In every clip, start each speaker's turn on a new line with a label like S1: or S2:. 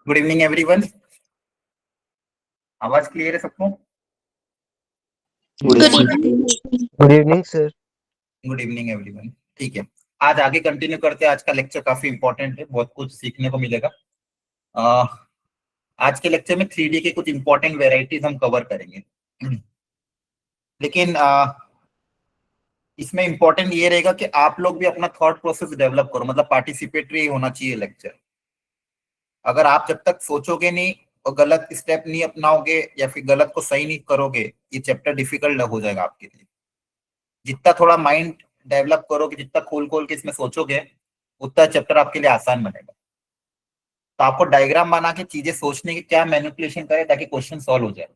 S1: Good evening everyone. आवाज clear है सबको?
S2: Good evening sir.
S1: Good evening everyone. ठीक है, आज आगे कंटिन्यू करते हैं। आज का लेक्चर काफी इंपॉर्टेंट है, बहुत कुछ सीखने को मिलेगा। आज के लेक्चर में 3D के कुछ इंपॉर्टेंट वेराइटीज हम कवर करेंगे। लेकिन इसमें इंपॉर्टेंट ये रहेगा कि आप लोग भी अपना थॉट प्रोसेस डेवलप करो, मतलब पार्टिसिपेटरी होना चाहिए लेक्चर। अगर आप जब तक सोचोगे नहीं और गलत स्टेप नहीं अपनाओगे या फिर गलत को सही नहीं करोगे, ये चैप्टर डिफिकल्ट हो जाएगा आपके लिए। जितना थोड़ा माइंड डेवलप करोगे, जितना खोल खोल के इसमें सोचोगे, उतना चैप्टर आपके लिए आसान बनेगा। तो आपको डायग्राम बना के चीजें सोचने की क्या मैनिपुलेशन करें ताकि क्वेश्चन सॉल्व हो जाए।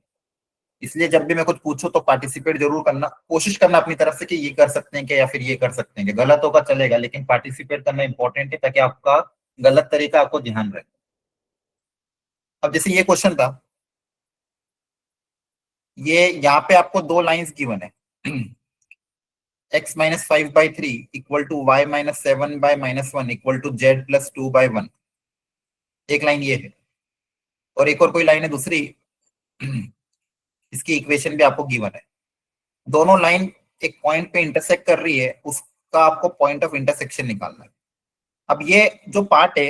S1: इसलिए जब भी मैं कुछ पूछूं तो पार्टिसिपेट जरूर करना, कोशिश करना अपनी तरफ से कि ये कर सकते हैं क्या या फिर ये कर सकते हैं क्या। गलत होगा चलेगा, लेकिन पार्टिसिपेट करना इंपॉर्टेंट है ताकि आपका गलत तरीका आपको ध्यान रहे। अब जैसे ये क्वेश्चन था, ये यहाँ पे आपको दो लाइंस गिवन है। x minus 5/3 equal to y minus 7/-1 equal to z plus 2/1। एक लाइन ये है, और एक और कोई लाइन है दूसरी। इसकी इक्वेशन भी आपको गिवन है। दोनों लाइन एक पॉइंट पे इंटरसेक्ट कर रही है, उसका आपको पॉइंट ऑफ इंटरसेक्शन निकालना है। अब ये जो पार्ट है,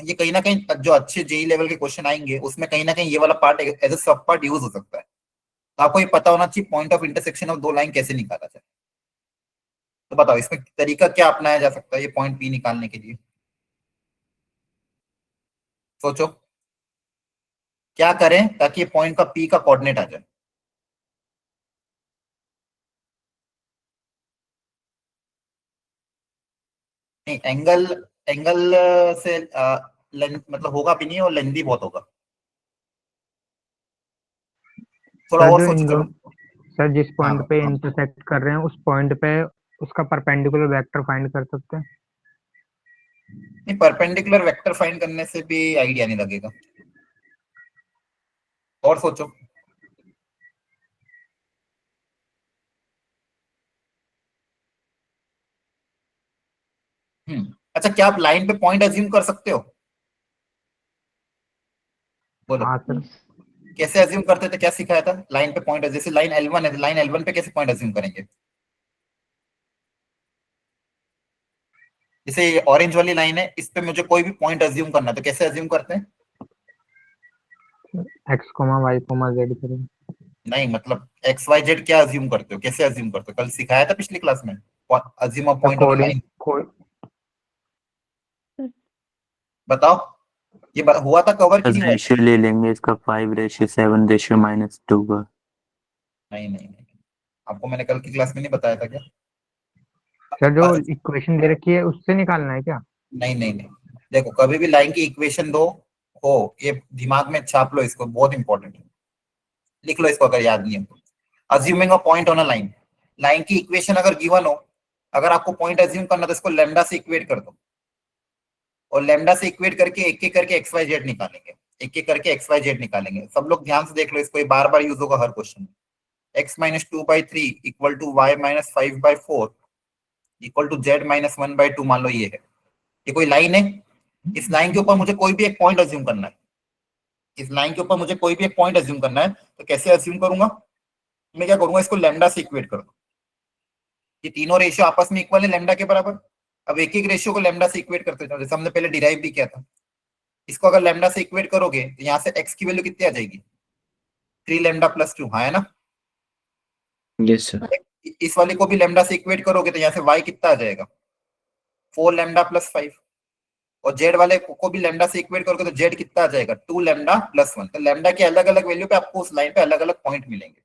S1: ये कहीं ना कहीं जो अच्छे जेई लेवल के क्वेश्चन आएंगे उसमें कहीं ना कहीं ये वाला पार्ट एज ए सब पार्ट यूज हो सकता है। तो आपको ये पता होना चाहिए पॉइंट ऑफ इंटरसेक्शन ऑफ दो लाइन कैसे निकाला जाए। तो बताओ इसमें तरीका क्या अपनाया जा सकता है ये पॉइंट पी निकालने के लिए? सोचो क्या करें ताकि पॉइंट का पी का कोऑर्डिनेट आ जाए। नहीं, एंगल एंगल से मतलब होगा भी नहीं और लेंथी बहुत होगा। थोड़ा और सोच करो
S3: सर जिस
S1: हाँ
S3: पॉइंट पे इंटरसेक्ट कर रहे हैं उस पॉइंट पे उसका परपेंडिकुलर वेक्टर फाइंड कर सकते हैं।
S1: नहीं, परपेंडिकुलर वेक्टर फाइंड करने से भी आइडिया नहीं लगेगा। और सोचो। अच्छा, क्या आप लाइन पे पॉइंट अज्यूम कर सकते हो? बोलो
S3: हाँ सर।
S1: कैसे अज्यूम करते थे, क्या सिखाया था? लाइन पे पॉइंट, जैसे लाइन L1 है, लाइन L1 पे कैसे पॉइंट अज्यूम करेंगे? जैसे ये ऑरेंज वाली लाइन है, इस पे मुझे कोई भी पॉइंट अज्यूम करना है, तो कैसे अज्यूम करते हैं?
S3: x, y, z करें।
S1: नहीं, मतलब एक्स वाई जेड क्या अज्यूम करते हो, कैसे अज्यूम करते हो? कल सिखाया था पिछली क्लास में, assume a point on line. बताओ ये हुआ था कवर कि नहीं?
S2: रेशियो ले लेंगे इसका 5:7:-2 का।
S1: नहीं नहीं नहीं, आपको मैंने कल की क्लास में नहीं बताया था क्या?
S3: सर जो इक्वेशन दे रखी है उससे निकालना है क्या?
S1: नहीं नहीं नहीं, देखो कभी भी लाइन की इक्वेशन दो हो, ये दिमाग में छाप लो, इसको बहुत इंपॉर्टेंट है, लिख लो इसको अगर याद नहीं है तो। Assuming a point on a line, line की इक्वेशन अगर गिवन हो, अगर आपको पॉइंट अज्यूम करना तो इसको लैम्डा से इक्वेट कर दो, और लैम्डा से इक्वेट करके एक एक करके एक्स वाई जेड निकालेंगे, एक एक करके एक्स वाई जेड निकालेंगे। सब लोग ध्यान से देख लो इसको, ये बार बार यूज होगा हर क्वेश्चन में। x minus 2/3 equal to y minus 5/4 equal to z minus 1/2 मान लो ये है। ये कोई लाइन है, इस लाइन के ऊपर मुझे कोई भी एक पॉइंट अज्यूम करना है। इस लाइन के ऊपर मुझे कोई भी एक पॉइंट अज्यूम करना है, तो कैसे अज्यूम करूंगा? मैं क्या करूंगा, इसको लैम्डा से इक्वेट कर दूं। ये तीनों रेशियो आपस में इक्वल है लैम्डा के बराबर। अब एक एक रेशियो को लैम्डा से इक्वेट करते हैं, जैसे हमने पहले डिराइव भी किया था। इसको अगर लैम्डा से इक्वेट करोगे तो यहाँ से x की वैल्यू कितनी आ जाएगी? 3 लैम्डा प्लस 2, हाँ है ना?
S2: Yes sir.
S1: इस वाले को भी लैम्डा से इक्वेट करोगे तो यहाँ से y कितना आ जाएगा? 4 लैम्डा प्लस 5। और z वाले को भी लैम्डा से इक्वेट करोगे तो z कितना आ जाएगा? 2 लैम्डा प्लस 1। तो लैम्डा के अलग अलग वैल्यू पे आपको उस लाइन पे अलग अलग पॉइंट मिलेंगे।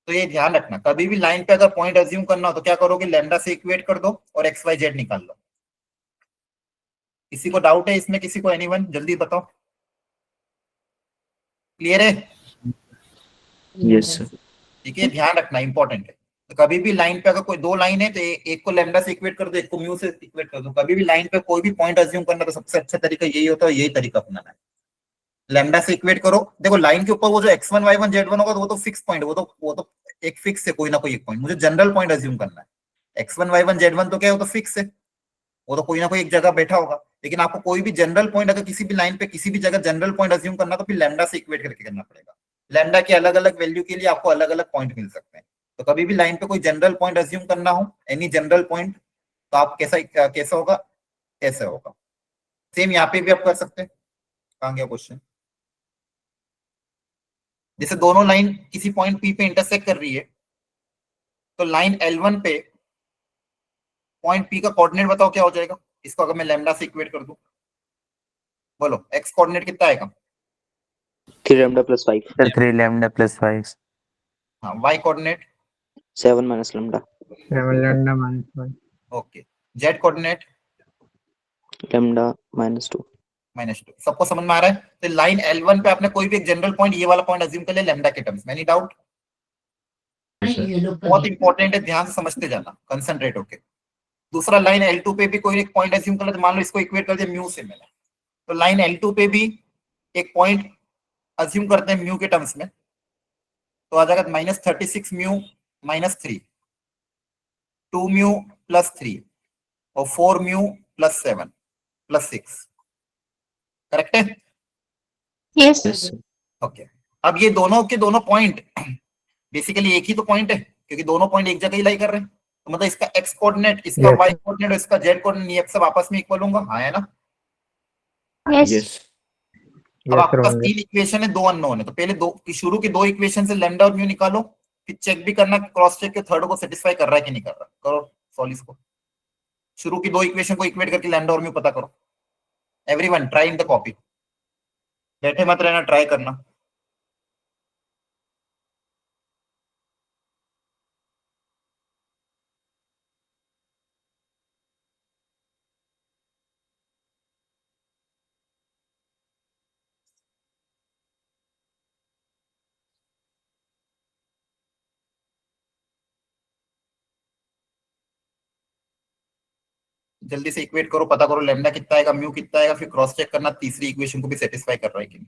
S1: तो ये ध्यान रखना, कभी भी लाइन पे अगर पॉइंट अज्यूम करना हो तो क्या करोगे, लैम्डा से इक्वेट कर दो और एक्स वाई जेड निकाल लो। किसी को डाउट है इसमें? किसी को, एनीवन जल्दी बताओ। क्लियर है?
S2: Yes sir.
S1: ठीक है, ध्यान रखना इंपॉर्टेंट है। तो कभी भी लाइन पे अगर कोई दो लाइन है तो एक को लैम्डा से इक्वेट कर दो, एक को म्यू से इक्वेट कर दो। कभी भी लाइन पे कोई भी पॉइंट अज्यूम करना तो सबसे अच्छा तरीका यही होता है, यही तरीका अपनाना है। लैम्डा से इक्वेट करो, देखो लाइन के ऊपर वो जो x1 y1 z1 होगा तो वो तो फिक्स पॉइंट, वो तो एक फिक्स है, कोई ना कोई एक पॉइंट। मुझे जनरल पॉइंट अज्यूम करना है। x1 y1 z1 तो क्या है, वो तो फिक्स है, वो तो कोई ना कोई एक जगह बैठा होगा। लेकिन आपको कोई भी जनरल पॉइंट अगर किसी भी लाइन पे किसी भी जगह जनरल पॉइंट अज्यूम करना तो फिर लैम्डा से इक्वेट करके करना पड़ेगा। लैम्डा के अलग अलग वैल्यू के लिए आपको अलग अलग पॉइंट मिल सकते हैं। तो कभी भी लाइन पे कोई जनरल पॉइंट अज्यूम करना हो, एनी जनरल पॉइंट, तो आप कैसा होगा, ऐसे होगा। सेम यहाँ पे भी आप कर सकते हैं। कहाँ गया क्वेश्चन? जैसे दोनों लाइन किसी पॉइंट पी पे इंटरसेक्ट कर रही है, तो लाइन L1 पे पॉइंट पी का कोऑर्डिनेट बताओ क्या हो जाएगा इसको अगर मैं लैम्डा से इक्वेट कर दूं? बोलो, एक्स कोऑर्डिनेट कितना आएगा?
S2: 3 lambda plus 5.
S4: Sir, 3 lambda plus 5.
S1: हाँ, Y coordinate
S2: 7 minus lambda.
S3: 7 lambda minus 5.
S1: Okay, Z coordinate
S2: Lambda minus 2.
S1: -2। सबको समझ में आ रहा है? तो लाइन L1 पे आपने कोई भी एक जनरल पॉइंट ये वाला पॉइंट अज्यूम कर लिया लैम्डा के टर्म्स में, एनी डाउट? बहुत इंपॉर्टेंट है, ध्यान से समझते जाना, कंसंट्रेट होके। दूसरा लाइन L2 पे भी कोई एक पॉइंट अज्यूम कर लिया, मान लो इसको इक्वेट कर दिया म्यू से मैंने, तो लाइन L2 पे भी एक पॉइंट अज्यूम करते हैं म्यू के टर्म्स में, तो आ जाएगा -36 म्यू -3, 2 म्यू +3 और 4 म्यू +7 +6। करेक्ट है?
S2: Yes, sir.
S1: ओके। अब ये दोनों के दोनों पॉइंट बेसिकली एक ही तो पॉइंट है, क्योंकि दोनों पॉइंट एक जगह ही लाई कर रहे हैं, तो मतलब इसका एक्स कोऑर्डिनेट, इसका
S3: Yes.
S1: वाई कोऑर्डिनेट और इसका जेड कोऑर्डिनेट ये सब आपस में इक्वल होगा। हाँ है ना?
S2: Yes.
S1: अब
S3: Yes,
S1: आपके
S3: sir,
S1: पास
S3: होंगे।
S1: 3 इक्वेशन है, 2 अननोन है, तो पहले दो की शुरू की 2 इक्वेशन से लैम्डा और म्यू निकालो, फिर चेक भी करना, क्रॉस चेक के थर्ड को सेटिस्फाई कर रहा है कि नहीं कर रहा। करो सॉल्व इसको। शुरू की 2 इक्वेशन को इक्वेट करके लैम्डा और म्यू पता करो। Everyone try in the copy, बैठे मत रहना, ट्राई करना। जल्दी से इक्वेट करो, पता करो लैम्डा कितना आएगा, म्यू कितना आएगा, फिर क्रॉस चेक करना तीसरी इक्वेशन को भी सेटिस्फाई कर रहा है कि नहीं।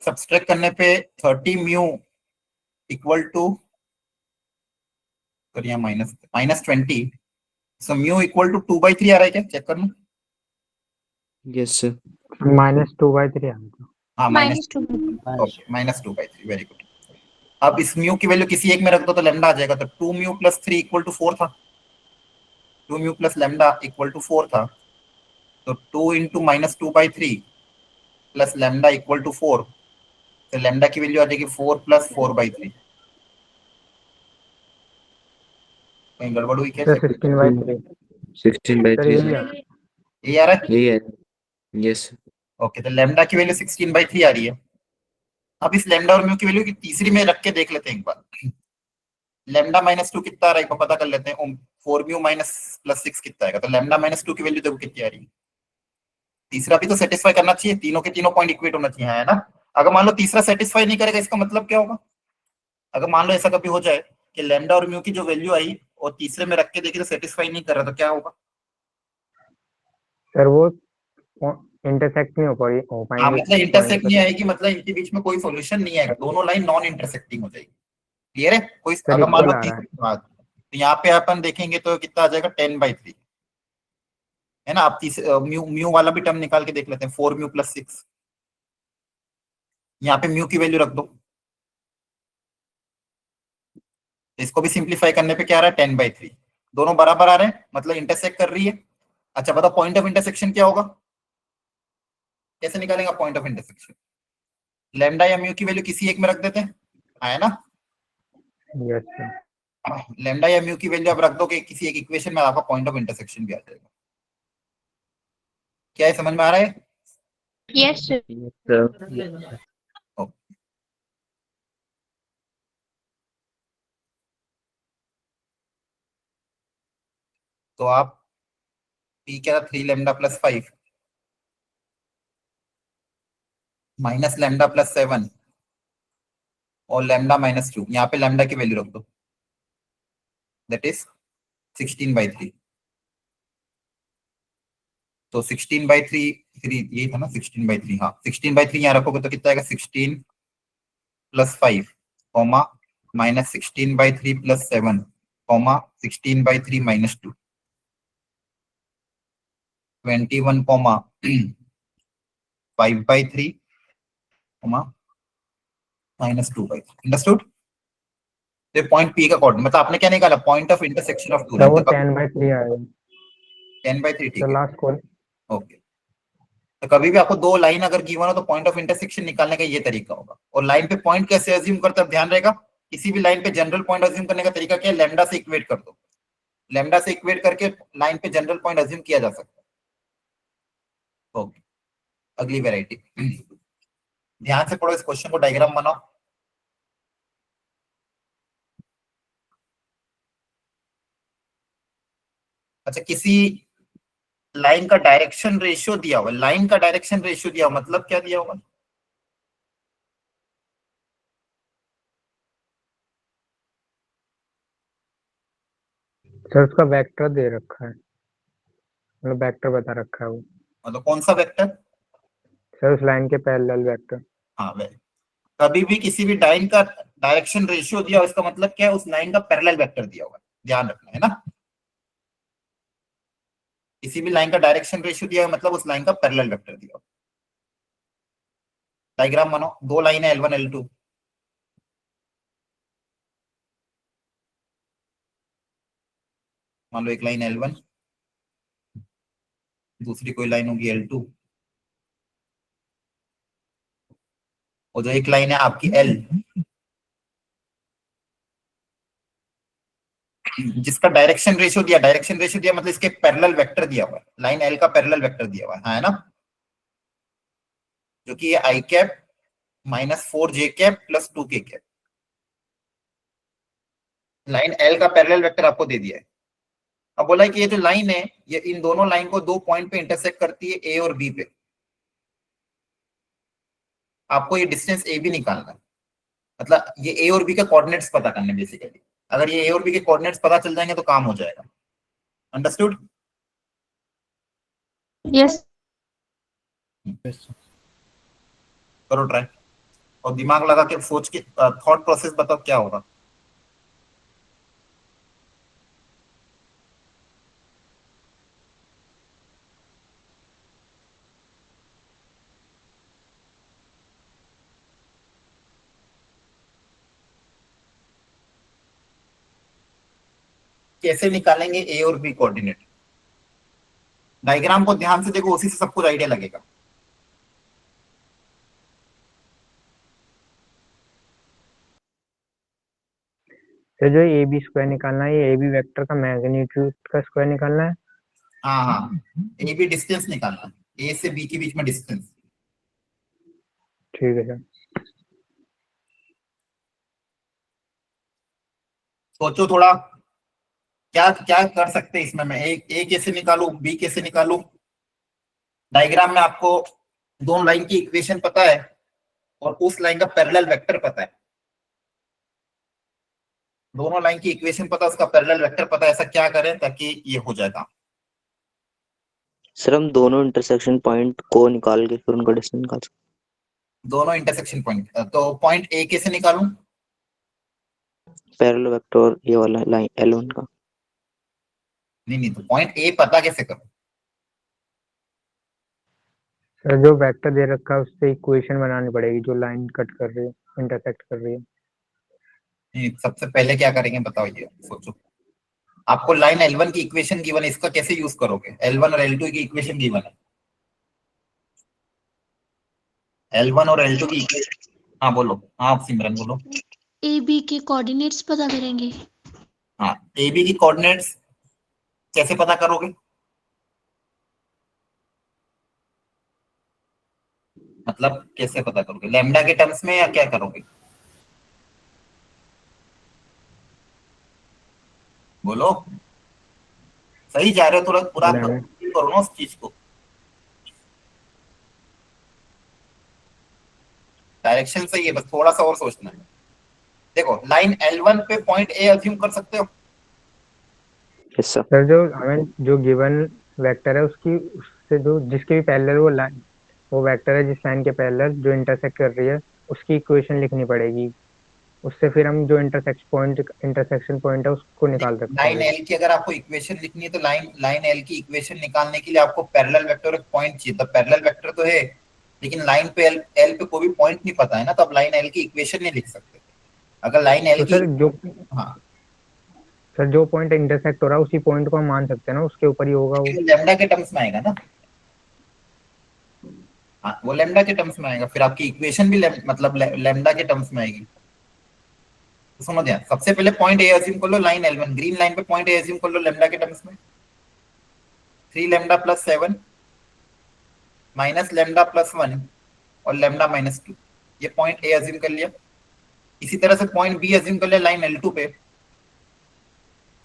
S1: सब्सट्रैक्ट करने पे 30 म्यू इक्वल टू करिए -20, सो म्यू इक्वल टू 2/3 आ रहा है क्या? चेक करना।
S2: Yes, sir.
S3: -2/3 आएगा।
S1: हाँ -2/3, वेरी गुड। अब इस म्यू की वैल्यू किसी एक में रख दो तो लैम्डा आ जाएगा, तो 2 म्यू + 3 = 4 था, 2 म्यू + लैम्डा = 4 था, तो 2 × -2/3 + लैम्डा = 4, तो लैम्डा की वैल्यू आ जाएगी 4 + 4/3। कहीं गड़बड़ हुई क्या?
S3: सर 16/3
S2: 16 by
S3: सर
S2: 3,
S3: यही
S2: sir.
S3: आ
S1: ये आ रहा है?
S2: Yeah. Yes, sir.
S1: ओके, तो लैम्डा की वैल्यू 16/3 आ रही है। अब इस लैम्डा और म्यू की वैल्यू की तीसरी में रख के देख लेते हैं एक बार। लैम्डा -2 कितना आ रहा है एक पता कर लेते हैं। 4 म्यू +6 कितना आएगा, तो लैम्डा -2 की वैल्यू देखो कितनी आ रही है। तीसरा भी तो सेटिस्फाई करना चाहिए, तीनों के तीनों पॉइंट इक्वेट होना चाहिए, है ना? अगर मान लो तीसरा सेटिस्फाई नहीं करेगा, इसका मतलब क्या होगा? अगर मान लो ऐसा कभी हो जाए कि लैम्डा और म्यू की जो वैल्यू आई और तीसरे में रख के देखिए तो सेटिस्फाई नहीं कर रहा, तो क्या होगा?
S3: सर वो इंटरसेक्ट नहीं हो
S1: हाँ,
S3: पाएंगे
S1: मतलब इंटरसेक्ट नहीं आएगी, मतलब इनके बीच में कोई सॉल्यूशन नहीं आएगा, दोनों लाइन नॉन इंटरसेक्टिंग हो जाएगी। क्लियर है? कोई
S3: सर
S1: अगर मान लो
S3: इक्वल आ रहा है।
S1: तो यहाँ पे अपन देखेंगे तो कितना आ जाएगा 10/3 है ना। आप म्यू म्यू वाला भी टर्म निकाल के देख लेते हैं 4 म्यू + 6। यहाँ पे म्यू की वैल्यू रख दो, इसको भी सिंप्लीफाई करने पे क्या आ रहा है 10/3। दोनों बराबर आ रहे हैं मतलब इंटरसेक्ट कर रही है। अच्छा बताओ पॉइंट ऑफ इंटरसेक्शन क्या होगा, कैसे निकालेंगे पॉइंट ऑफ इंटरसेक्शन। लैम्डा या म्यू की वैल्यू किसी एक में रख देते हैं, है ना।
S3: Yes sir.
S1: लैम्डा या म्यू की वैल्यू आप रख दो कि किसी एक इक्वेशन में आपका पॉइंट ऑफ इंटरसेक्शन भी आ जाएगा। क्या है समझ में आ रहा है?
S5: Yes, sir.
S2: Yes, sir.
S1: तो आप पी क्या था 3 लैम्डा + 5 माइनस लैम्डा + 7 और लैम्डा -2, यहाँ पे लैम्डा की वैल्यू रख दो, दैट इज 16/3। तो 16/3 ये था ना 16/3, हाँ 16/3 यहाँ रखोगे तो कितना आएगा 16 + 5 comma -16/3 + 7 comma 16/3 - 2 21 comma 5/3 comma -2/3। Understood. तो पॉइंट पी का कोऑर्डिनेट मतलब आपने क्या निकाला point of intersection of two
S3: sir वो
S1: लाइन।
S3: 10/3 आएगा
S1: 10/3 ठीक
S3: सर
S1: है,
S3: लास्ट कॉल।
S1: ओके। तो कभी भी आपको दो लाइन अगर गिवन हो तो पॉइंट ऑफ इंटरसेक्शन निकालने का ये तरीका होगा। और लाइन पे पॉइंट कैसे अज्यूम करते हैं ध्यान रहेगा, किसी भी लाइन पे जनरल पॉइंट अज्यूम करने का तरीका क्या है, लैम्डा से इक्वेट कर दो। लैम्डा से इक्वेट करके लाइन पे जनरल पॉइंट अज्यूम किया जा सकता है। ओके अगली वेराइटी ध्यान से पढ़ो इस क्वेश्चन को, डायग्राम बनाओ। अच्छा किसी लाइन का डायरेक्शन रेशियो दिया हुआ, लाइन का डायरेक्शन रेशियो दिया हुआ मतलब क्या दिया होगा,
S3: सर उसका वेक्टर दे रखा है, मतलब वेक्टर बता रखा है वो।
S1: मतलब कौन सा वेक्टर?
S3: सर उस लाइन के पैरेलल वेक्टर।
S1: हाँ वे कभी भी किसी भी लाइन का डायरेक्शन रेशियो दिया हो इसका मतलब क्या है, उस लाइन का पैरेलल वेक्टर दिया हुआ है, ध्यान रखना है ना। किसी भी लाइन का डायरेक्शन रेशियो दिया है मतलब उस लाइन का पैरेलल वेक्टर दिया हुआ। डायग्राम बनाओ, दो लाइन है L1 L2। मान लो एक लाइन L1, दूसरी कोई लाइन होगी L2, और जो एक लाइन है आपकी L जिसका डायरेक्शन रेशियो दिया, डायरेक्शन रेशियो दिया मतलब इसके पैरेलल वेक्टर दिया हुआ है, लाइन L का पैरेलल वेक्टर दिया हुआ है ना, जो कि ये I cap -4j cap + 2k cap. Line L का पैरेलल वेक्टर आपको दे दिया है। अब बोला है कि ये जो लाइन है ये इन दोनों लाइन को दो पॉइंट पे इंटरसेक्ट करती है A और B पे। आपको ये डिस्टेंस A भी निकालना है, मतलब ये A और B के कोऑर्डिनेट्स पता करने बेसिकली। अगर ये A और B के कोऑर्डिनेट्स पता चल जाएंगे तो काम हो जाएगा। अंडरस्टूड।
S5: Yes.
S1: करो ट्राई और दिमाग लगा के सोच के थॉट प्रोसेस बताओ क्या होगा। कैसे निकालेंगे A और B कोऑर्डिनेट, डायग्राम को ध्यान से देखो उसी से सब कुछ आइडिया लगेगा।
S3: सर जो ए बी स्क्वायर निकालना है, ये ए बी वेक्टर का मैग्नीट्यूड का स्क्वायर निकालना है।
S1: हाँ हाँ A B डिस्टेंस निकालना है, A से B के बीच में डिस्टेंस।
S3: ठीक है सर।
S1: सोचो थोड़ा क्या क्या कर सकते हैं इसमें, मैं A कैसे निकालू B कैसे निकालू। डायग्राम में आपको दोनों लाइन की इक्वेशन पता है और उस लाइन का पैरेलल वेक्टर पता है, दोनों लाइन की इक्वेशन पता है उसका पैरेलल वेक्टर पता है, ऐसा क्या करें ताकि ये हो जाएगा।
S2: सर हम दोनों इंटरसेक्शन पॉइंट को निकाल के फिर उनका डिस्टेंस निकाल सकते
S1: दोनों इंटरसेक्शन पॉइंट, तो पॉइंट A कैसे निकालूं,
S2: हैं। पैरेलल वेक्टर और ये वाला लाइन L1 का।
S1: नहीं तो पॉइंट ए पता कैसे करो?
S3: सर जो वेक्टर दे रखा है उससे इक्वेशन बनानी पड़ेगी जो लाइन कट कर रही है, इंटरसेक्ट कर रही है।
S1: नहीं, सबसे पहले क्या करेंगे बताओ, ये सोचो। आपको लाइन L1 की इक्वेशन गिवन है, इसका कैसे यूज करोगे? L1 और L2 की इक्वेशन गिवन है, L1 और L2 की इक्वेशन। हाँ बोलो, हाँ सिमरन बोलो।
S5: ए बी के कोऑर्डिनेट्स पता करेंगे।
S1: हाँ, ए बी की कोऑर्डिनेट्स कैसे पता करोगे? मतलब कैसे पता करोगे, लैम्डा के टर्म्स में या क्या करोगे? बोलो, सही जा रहे हो, थोड़ा पूरा
S3: लैम्डा
S1: करो ना उस चीज को। डायरेक्शन सही है, बस थोड़ा सा और सोचना है। देखो, लाइन L1 पे पॉइंट ए अज्यूम कर सकते हो।
S2: Yes sir.
S3: सर जो हमें जो गिवन वेक्टर है उसकी उससे जो जिसके भी पैरेलल वो लाइन वो वेक्टर है जिस लाइन के पैरेलल जो इंटरसेक्ट कर रही है उसकी इक्वेशन लिखनी पड़ेगी। उससे फिर हम जो इंटरसेक्शन पॉइंट है उसको निकाल सकते
S1: लाइन
S3: हैं।
S1: एल की अगर आपको इक्वेशन लिखनी है तो लाइन एल की इक्वेशन निकालने के लिए आपको पैरेलल वेक्टर और एक पॉइंट चाहिए। तो पैरेलल वेक्टर तो है, लेकिन लाइन पे एल पे कोई भी पॉइंट नहीं पता है ना, तो आप लाइन एल की इक्वेशन नहीं लिख सकते। अगर लाइन एल
S3: तो
S1: की, हाँ,
S3: सर जो पॉइंट इंटरसेक्ट हो रहा है उसी पॉइंट को हम मान सकते हैं ना, उसके ऊपर ही होगा वो।
S1: लैम्डा के टर्म्स में आएगा ना। हाँ, वो लैम्डा के टर्म्स में आएगा, फिर आपकी इक्वेशन भी मतलब लैम्डा के टर्म्स में आएगी। तो समझ गया, सबसे पहले पॉइंट ए अज्यूम कर लो, लाइन L1 ग्रीन लाइन पे पॉइंट ए अज्यूम कर लो लैम्डा के टर्म्स में। 3 lambda plus 7 minus lambda plus 1 और लैम्डा माइनस 2, ये पॉइंट ए अज्यूम कर लिया। इसी तरह से पॉइंट बी अज्यूम कर लिया लाइन L2 पे,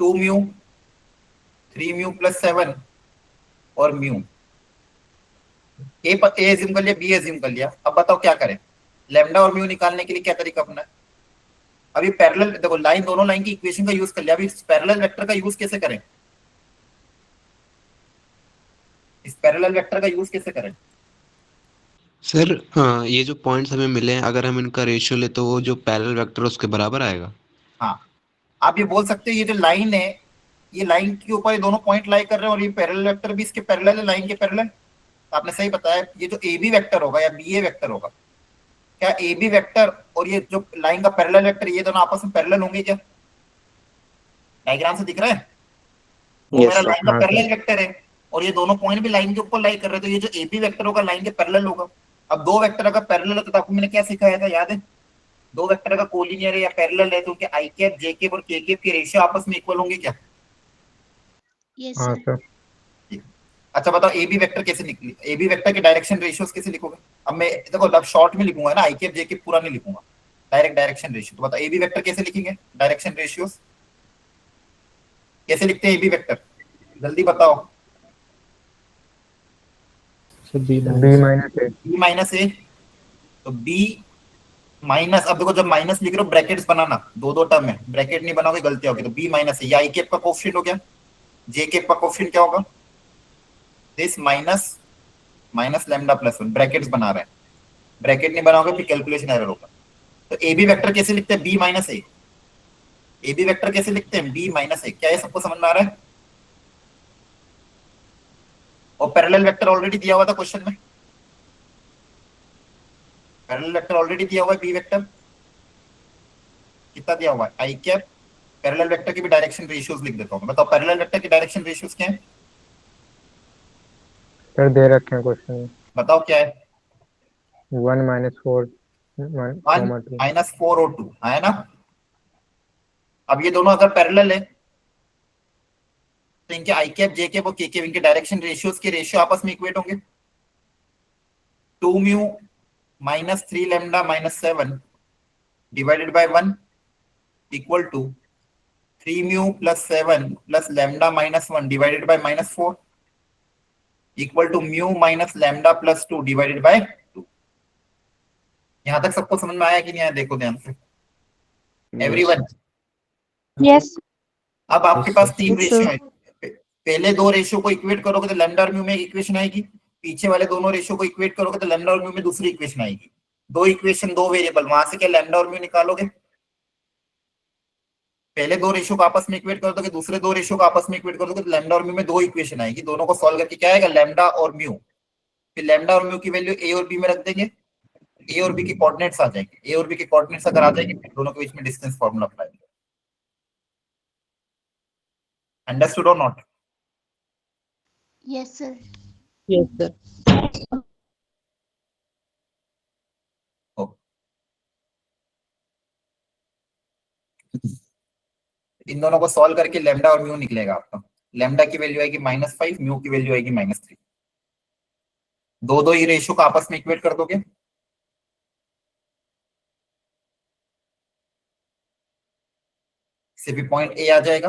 S1: 2 म्यू 3 म्यू प्लस 7 और म्यू। ए अज्यूम कर लिया, बी अज्यूम कर लिया। अब बताओ क्या करें, लैम्डा और म्यू निकालने के लिए क्या तरीका अपना है? अभी पैरेलल देखो, लाइन दोनों लाइन की इक्वेशन का यूज कर लिया, अभी पैरेलल वेक्टर का यूज कैसे करें? इस पैरेलल वेक्टर का यूज कैसे करें?
S6: सर ये जो पॉइंट्स हमें मिले हैं अगर हम इनका रेशियो ले तो वो जो पैरेलल वेक्टर उसके बराबर आएगा।
S1: हाँ, आप ये बोल सकते हो ये जो लाइन है, ये लाइन के ऊपर ये दोनों पॉइंट लाई कर रहे हैं और ये पैरेलल वेक्टर भी इसके पैरेलल है, लाइन के पैरेलल। आपने सही बताया, ये जो ए बी वेक्टर होगा या बी ए वेक्टर होगा, क्या ए बी वेक्टर और ये जो लाइन का पैरेलल वेक्टर ये दोनों आपस में पैरेलल होंगे क्या? डायग्राम से दिख रहा है, वो
S2: यस
S1: मेरा
S2: सर।
S1: लाइन का
S3: हाँ
S1: पैरेलल
S3: सर।
S1: वेक्टर है और ये दोनों पॉइंट भी लाइन के ऊपर लाई कर रहे हैं, तो ये जो ए बी वेक्टर होगा लाइन के पैरेलल होगा। अब दो वेक्टर अगर पैरेलल होता तो आपको मैंने क्या सिखाया था, याद है? दो वेक्टर का कोलिनियर है या पैरेलल है तो उनके आई कैप जे कैप और के कैप के रेशियो आपस में इक्वल होंगे क्या?
S5: यस
S3: हाँ
S5: सर।
S3: सर।
S1: अच्छा बताओ, ए बी वेक्टर कैसे निकली, ए बी वेक्टर के डायरेक्शन रेशियोस कैसे लिखोगे? अब मैं देखो, अब शॉर्ट में लिखूंगा ना, आई कैप जे कैप पूरा नहीं लिखूंगा, डायरेक्ट डायरेक्शन रेशियो। तो बताओ ए बी वेक्टर कैसे लिखेंगे, डायरेक्शन रेशियोस कैसे लिखते हैं ए बी वेक्टर? जल्दी बताओ।
S3: B minus A.
S1: B minus A, तो बी माइनस, अब देखो जब माइनस लिख रहे हो ब्रैकेट्स बनाना, दो दो टर्म है, ब्रैकेट नहीं बनाओगे गलती होगी। तो बी माइनस ए, या आई कैप का कोएफिशिएंट हो गया, जे कैप का कोएफिशिएंट क्या होगा? This minus minus lambda plus 1, brackets बना रहे हैं, ब्रैकेट नहीं बनाओगे फिर कैलकुलेशन एरर होगा। तो ए बी वेक्टर कैसे लिखते हैं, B minus A. A B vector कैसे लिखते हैं, बी माइनस ए। क्या ये सबको समझ में आ रहा है? और पैरेलल वेक्टर ऑलरेडी दिया हुआ था क्वेश्चन में, पैरेलल वेक्टर ऑलरेडी दिया हुआ है, बी वेक्टर कितना दिया हुआ है, आई कैप। पैरेलल वेक्टर की भी डायरेक्शन रेशियोज लिख देता हूं। बताओ पैरेलल वेक्टर की डायरेक्शन रेशियोज क्या है?
S3: सर दे रखे हैं क्वेश्चन में।
S1: बताओ क्या है?
S3: 1 माइनस 4
S1: 1
S3: 2
S1: माइनस 4 और 2 है ना। अब ये दोनों अगर पैरेलल है तो इनके आई कैप जे कैप और के कैप, इनके डायरेक्शन रेशियोज के रेशियो आपस में इक्वेट होंगे। 2 mu minus 3 lambda minus 7 divided by 1 equal to 3 mu plus 7 plus lambda minus 1 divided by minus 4 equal to mu minus lambda plus 2 divided by 2। यहां तक सबको समझ में आया कि नहीं आया? देखो ध्यान से एवरीवन।
S5: यस।
S1: अब आपके पास तीन
S5: Yes,
S1: रेशियो
S5: sir.
S1: है, पहले दो रेशियो को इक्वेट करोगे तो लैम्डा और म्यू में एक इक्वेशन आएगी, पीछे वाले दोनों रेशियो को इक्वेट करोगे तो लैम्डा और म्यू में दूसरी इक्वेशन आएगी। दो इक्वेशन दो वेरिएबल, वहां से क्या लैम्डा और म्यू निकालोगे, पहले दो रेशियो को आपस में इक्वेट कर दोगे, दूसरे दो रेशियो को आपस में इक्वेट कर दोगे, तो लैम्डा और म्यू में दो इक्वेशन आएगी, दोनों को सॉल्व करके क्या आएगा, लैम्डा और म्यू। फिर लैम्डा और म्यू की वैल्यू ए और बी में रख देंगे, ए और बी के कोऑर्डिनेट्स आ जाएंगे, ए और बी के कोऑर्डिनेट्स अगर आ जाएंगे फिर दोनों के बीच में डिस्टेंस फार्मूला अप्लाई। अंडरस्टूड और not?
S5: Yes sir.
S7: Yes sir.
S1: इन दोनों को सॉल्व करके लैम्डा और म्यू निकलेगा आपका। लैम्डा की वैल्यू आएगी -5, म्यू की वैल्यू आएगी -3। दो दो ही रेशियो को आपस में इक्वेट कर दोगे, से भी पॉइंट ए आ जाएगा,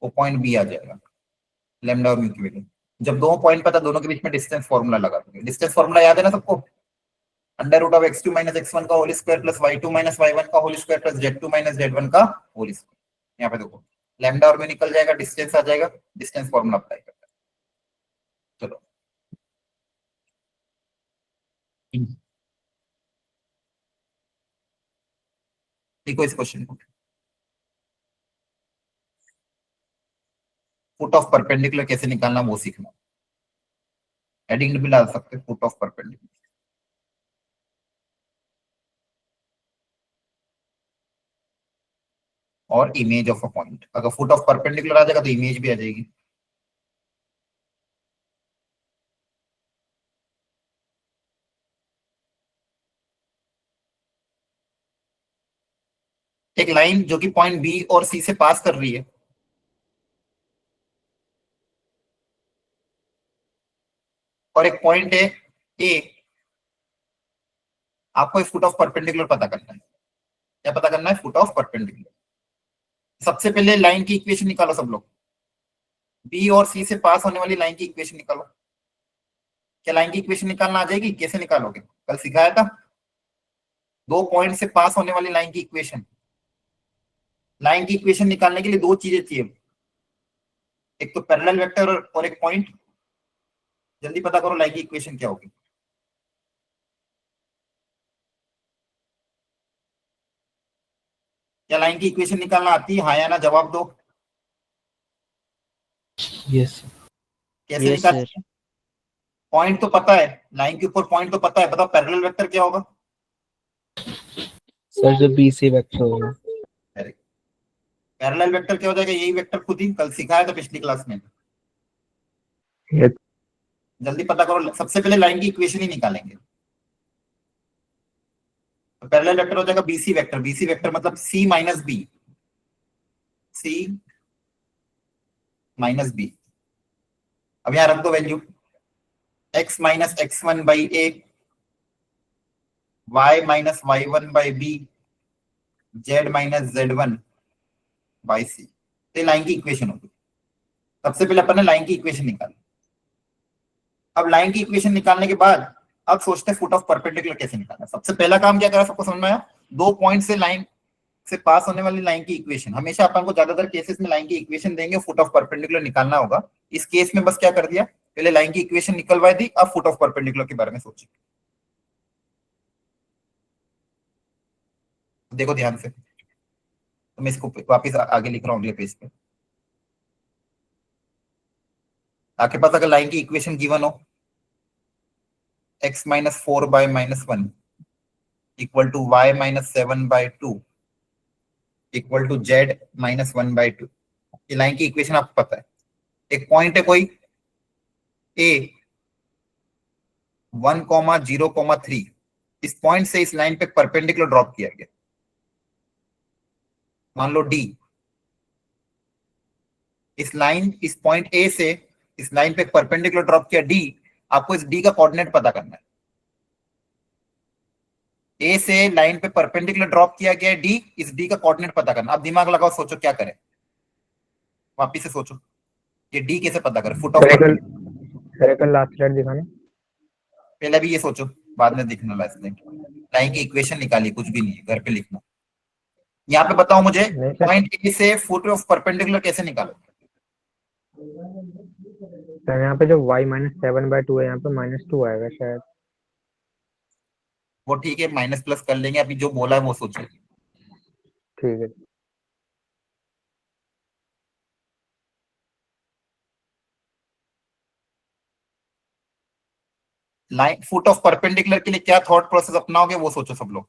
S1: वो पॉइंट बी आ जाएगा, लैम्डा और म्यू की वैल्यू। जब दो पॉइंट पता, दोनों के बीच में डिस्टेंस फार्मूला लगा दोगे। डिस्टेंस फार्मूला याद है ना सबको? √ x2 - x1 का whole square plus y2 - y1 का whole square plus z2 - z1 का होल स्क्वायर। यहाँ पे देखो लैम्डा और म्यू निकल जाएगा, डिस्टेंस आ जाएगा, डिस्टेंस फार्मूला अप्लाई करते हैं। चलो देखो इस क्वेश्चन को, फुट ऑफ परपेंडिकुलर कैसे निकालना वो सीखना। हेडिंग भी डाल सकते हैं, फुट ऑफ परपेंडिकुलर और इमेज ऑफ अ पॉइंट। अगर फुट ऑफ परपेंडिकुलर आ जाएगा तो इमेज भी आ जाएगी। एक लाइन जो कि पॉइंट बी और सी से पास कर रही है, और एक पॉइंट है ए, आपको फुट ऑफ परपेंडिकुलर पता करना है। क्या पता करना है? Foot of perpendicular. सबसे पहले लाइन की इक्वेशन निकालो सब लोग, बी और सी से पास होने वाली लाइन की इक्वेशन निकालो। क्या लाइन की इक्वेशन निकालना आ जाएगी? कैसे निकालोगे? कल सिखाया था, दो पॉइंट से पास होने वाली लाइन की इक्वेशन। लाइन की इक्वेशन निकालने के लिए दो चीजें चाहिए, एक तो पैरेलल वेक्टर और एक पॉइंट। जल्दी पता करो लाइन की इक्वेशन क्या होगी। क्या लाइन की इक्वेशन निकालना आती है? हाँ या ना जवाब दो।
S7: यस
S1: कैसे
S2: यस
S1: निकालते
S2: सर।
S1: हैं? पॉइंट तो पता है, लाइन के ऊपर पॉइंट तो पता है, बताओ पैरेलल वेक्टर क्या होगा?
S7: सर, जो बी सी वेक्टर होगा।
S1: पैरेलल वेक्टर क्या हो जाएगा? यही वेक्टर खुद ही कल सिखाया था पिछली क्लास में।
S3: Yes.
S1: जल्दी पता करो, सबसे पहले लाइन की इक्वेशन ही निकालेंगे। तो पैरेलल वेक्टर हो जाएगा बीसी वेक्टर। बीसी वेक्टर मतलब C minus B, C minus B. अब यहां रख दो value, x minus x1 by A, y minus y1 by B, z minus z1 by c. तो लाइन की इक्वेशन होगी। सबसे पहले अपन ने लाइन की इक्वेशन निकाली। अब लाइन की इक्वेशन निकालने के बाद अब सोचते हैं फुट ऑफ परपेंडिकुलर कैसे निकालना। सबसे पहला काम क्या करा, सबको समझ में आया? दो पॉइंट से लाइन से पास होने वाली लाइन की इक्वेशन। हमेशा अपन को ज्यादातर केसेस में लाइन की इक्वेशन देंगे, फुट ऑफ परपेंडिकुलर निकालना होगा। इस केस में बस क्या कर दिया, पहले लाइन की इक्वेशन निकलवा दी, अब फुट ऑफ परपेंडिकुलर के बारे में सोचिए। देखो ध्यान से, तो मैं इसको वापिस आगे लिख रहा हूँ अगले पेज पे। आपके पास अगर लाइन की इक्वेशन गिवन हो, x minus 4 by -1 equal to y minus 7 by 2 equal to z minus 1 by 2। ये लाइन की इक्वेशन आपको पता है। एक पॉइंट है कोई a 1,0,3, इस पॉइंट से इस लाइन पे परपेंडिकुलर ड्रॉप किया गया। मान लो d, इस लाइन इस पॉइंट a से इस लाइन पे परपेंडिकुलर ड्रॉप किया d। आपको इस d का कोऑर्डिनेट पता करना है। a से लाइन पे परपेंडिकुलर ड्रॉप किया गया है d, इस d का कोऑर्डिनेट पता करना। अब दिमाग लगाओ, सोचो क्या करें, वापिस से सोचो ये d कैसे पता करें? Foot of
S3: circle last slide दिखाना।
S1: पहले भी ये सोचो, बाद में दिखना लास्ट में। लाइन की इक्वेशन निकाली, कुछ भी नहीं है, घर पे लिखना। यहाँ पे बताओ मुझे,
S3: नहीं सर,
S1: पॉइंट ए से फुट ऑफ परपेंडिकुलर कैसे निकालो?
S3: सर यहाँ पे जो y माइनस 7/2 है, यहाँ पे -2 आएगा शायद।
S1: वो ठीक है, माइनस प्लस कर लेंगे, अभी जो बोला है वो सोचो।
S3: ठीक है।
S1: लाइन फुट ऑफ परपेंडिकुलर के लिए क्या थॉट प्रोसेस अपनाओगे वो सोचो सब लोग।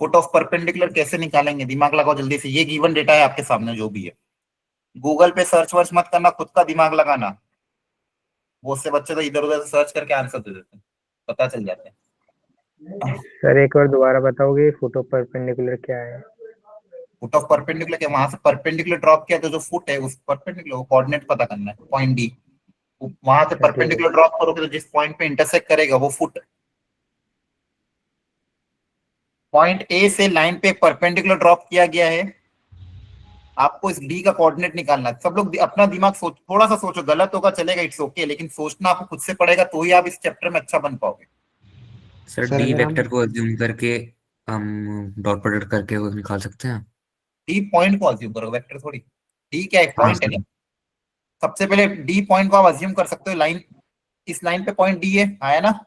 S1: फुट ऑफ परपेंडिकुलर कैसे निकालेंगे, दिमाग लगाओ जल्दी से। ये गिवन डेटा है आपके सामने जो भी है, गूगल पे सर्च वर्च मत करना, खुद का दिमाग लगाना। बहुत से बच्चे तो इधर उधर सर्च करके आंसर दे देते हैं, पता चल जाते हैं।
S3: सर एक बार दोबारा बताओगे फुट ऑफ परपेंडिकुलर क्या है?
S1: फुट ऑफ परपेंडिकुलर क्या, वहां से परपेंडिकुलर ड्रॉप किया तो जो फुट है उस परपेंडिकुलर कोऑर्डिनेट पता करना है, पॉइंट डी। वहां से
S3: अच्छा, ठीक है।
S1: परपेंडिकुलर ड्रॉप करोगे तो जिस पॉइंट पे इंटरसेक्ट करेगा वो फुट। पॉइंट ए से लाइन पे परपेंडिकुलर ड्रॉप किया गया है, आपको इस डी का कोऑर्डिनेट निकालना है। सब लोग अपना दिमाग सोच, थोड़ा सा सोचो, गलत होगा चलेगा, इट्स ओके, लेकिन सोचना आपको खुद से पड़ेगा, तो ही आप इस चैप्टर में अच्छा बन पाओगे।
S8: सर
S6: सर
S8: डी
S6: अगर हम
S8: वेक्टर को अज्यूम करके हम डॉट प्रोडक्ट करके वो निकाल सकते हैं।
S1: डी पॉइंट को अज्यूम करो, वेक्टर थोड़ी। डी क्या एक
S8: हाँ
S1: पॉइंट है
S8: सर।
S1: ना। सबसे पहले डी पॉइंट को आप अज्यूम कर सकते हो, लाइन, इस लाइन पे पॉइंट डी है, आया ना।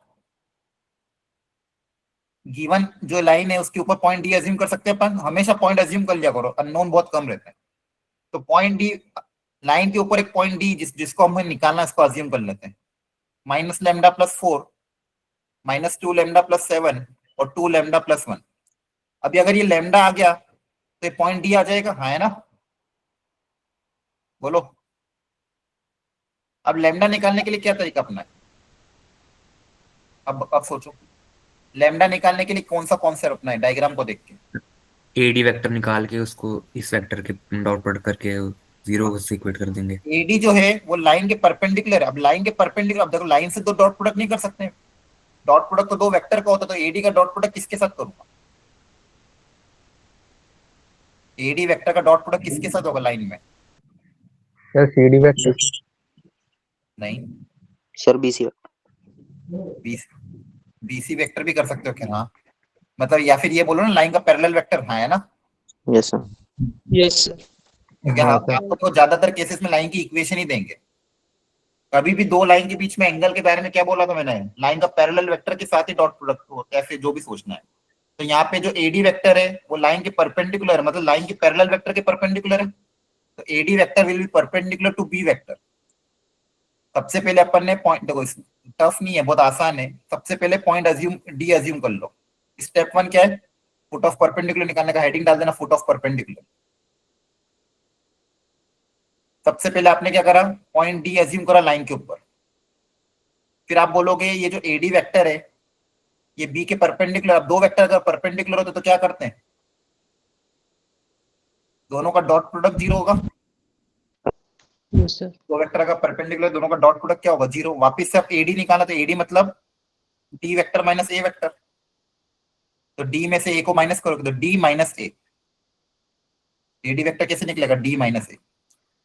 S1: गिवन जो लाइन है उसके ऊपर पॉइंट डी अज्यूम कर सकते हैं अपन, हमेशा पॉइंट अज्यूम कर लिया करो, अननोन बहुत कम रहता है। तो पॉइंट डी, लाइन के ऊपर एक पॉइंट डी जिसको हमें निकालना है, इसको अज्यूम कर लेते हैं। Minus lambda plus 4, minus 2 lambda plus 7 और 2 लेमडा प्लस 1। अभी अगर ये लेमडा आ गया तो ये पॉइंट डी आ जाएगा, हाँ है ना, बोलो। अब लेमडा निकालने के लिए क्या तरीका अपना है, अब सोचो, लेमडा निकालने के लिए कौन सा कॉन्सेप्ट अपना है, डायग्राम को देख के।
S8: एडी वेक्टर निकाल के उसको इस वेक्टर के डॉट प्रोडक्ट करके जीरो से इक्वेट कर देंगे।
S1: एडी जो है वो लाइन के परपेंडिकुलर है। अब लाइन के परपेंडिकुलर, अब देखो लाइन से तो डॉट प्रोडक्ट नहीं कर सकते, डॉट प्रोडक्ट तो दो वेक्टर का होता है, तो एडी का डॉट प्रोडक्ट किसके साथ करूंगा, एडी वेक्टर का डॉट प्रोडक्ट किसके साथ होगा लाइन में?
S3: Sir CD vector.
S1: नहीं,
S2: सर बीसी।
S1: बीसी वेक्टर भी कर सकते हो क्या? हाँ, मतलब या फिर ये बोलो ना लाइन का पैरेलल वेक्टर, हाँ है ना।
S2: Yes sir.
S7: Yes sir.
S1: क्योंकि
S3: हाँ
S1: हाँ,
S3: सर।
S1: आपको तो ज्यादातर केसेस में लाइन की इक्वेशन ही देंगे। कभी भी दो लाइन के बीच में एंगल के बारे में क्या बोला था मैंने, लाइन का पैरेलल वेक्टर के साथ ही डॉट प्रोडक्ट हो, ऐसे जो भी सोचना है। तो यहाँ पे जो एडी वेक्टर है वो लाइन के परपेंडिकुलर है, मतलब लाइन के पैरेलल वेक्टर के परपेंडिकुलर है, तो AD vector will be perpendicular to B vector. सबसे पहले अपन ने पॉइंट, देखो टफ नहीं है, बहुत आसान है। सबसे पहले पॉइंट अज्यूम, डी अज्यूम कर लो। स्टेप 1 क्या है, फुट ऑफ परपेंडिकुलर निकालने का, हेडिंग डाल देना फुट ऑफ परपेंडिकुलर। सबसे पहले आपने क्या करा, पॉइंट डी अज्यूम करा लाइन के ऊपर। फिर आप बोलोगे ये जो एडी वेक्टर है ये बी के परपेंडिकुलर, अब दो वेक्टर अगर परपेंडिकुलर होते तो क्या करते हैं, दोनों का डॉट प्रोडक्ट 0 होगा।
S7: Yes sir.
S1: दो वेक्टर का परपेंडिकुलर, दोनों का डॉट प्रोडक्ट क्या होगा, 0। वापिस से आप एडी निकाला तो एडी मतलब डी वेक्टर माइनस ए वेक्टर, तो डी में से ए को माइनस करोगे तो डी माइनस ए। एडी वेक्टर कैसे निकलेगा, डी माइनस ए।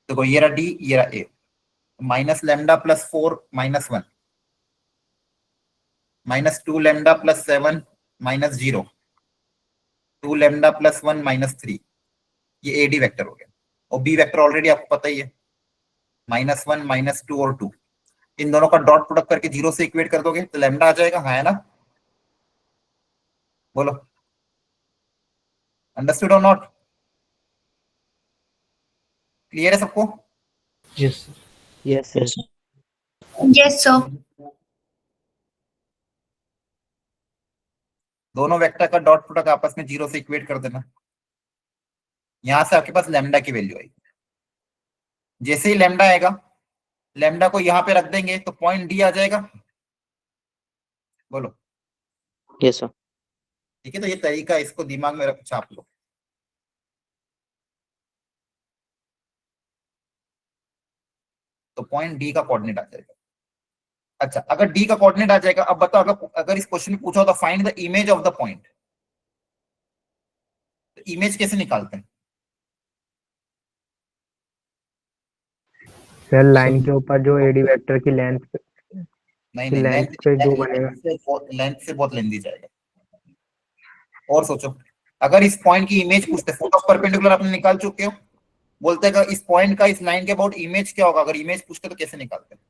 S1: देखो ये रहा डी, ये रहा A. Minus lambda plus 4 minus 1, minus 2 lambda plus 7 minus 0, 2 lambda plus 1 minus 3। ये एडी वेक्टर हो गया। और बी वेक्टर ऑलरेडी आपको पता ही है, माइनस 1 माइनस 2 और 2। इन दोनों का डॉट प्रोडक्ट करके 0 से इक्वेट कर दोगे तो लेमडा आ जाएगा, हाँ है ना, बोलो अंडरस्टूड और नॉट, क्लियर है सबको?
S7: Yes sir.
S2: Yes yes.
S5: Yes sir.
S1: दोनों वेक्टर का डॉट प्रोडक्ट आपस में 0 से इक्वेट कर देना, यहां से आपके पास लेमडा की वैल्यू आएगी। जैसे ही लेमडा आएगा, लेमडा को यहां पे रख देंगे तो पॉइंट डी आ जाएगा, बोलो।
S2: Yes sir.
S1: ठीक है, तो ये तरीका, इसको दिमाग में रख, छाप लो। तो पॉइंट डी का कोऑर्डिनेट आ जाएगा। अच्छा, अगर डी का कोऑर्डिनेट आ जाएगा, अब बताओ अगर इस क्वेश्चन में पूछा हो तो find the image of the point, तो इमेज कैसे निकालते हैं?
S3: सर लाइन के ऊपर जो एडी वेक्टर की लेंथ
S1: नहीं
S3: की
S1: नहीं,
S3: लेंथ पे जो बनेगा।
S1: लेंथ से बहुत लेंदी जाएगा। और सोचो, अगर इस पॉइंट की इमेज पूछते, फुट ऑफ परपेंडिकुलर आपने निकाल चुके हो, बोलते हैं इस पॉइंट का इस लाइन के अबाउट इमेज क्या होगा, अगर इमेज पूछते तो कैसे निकालते हैं?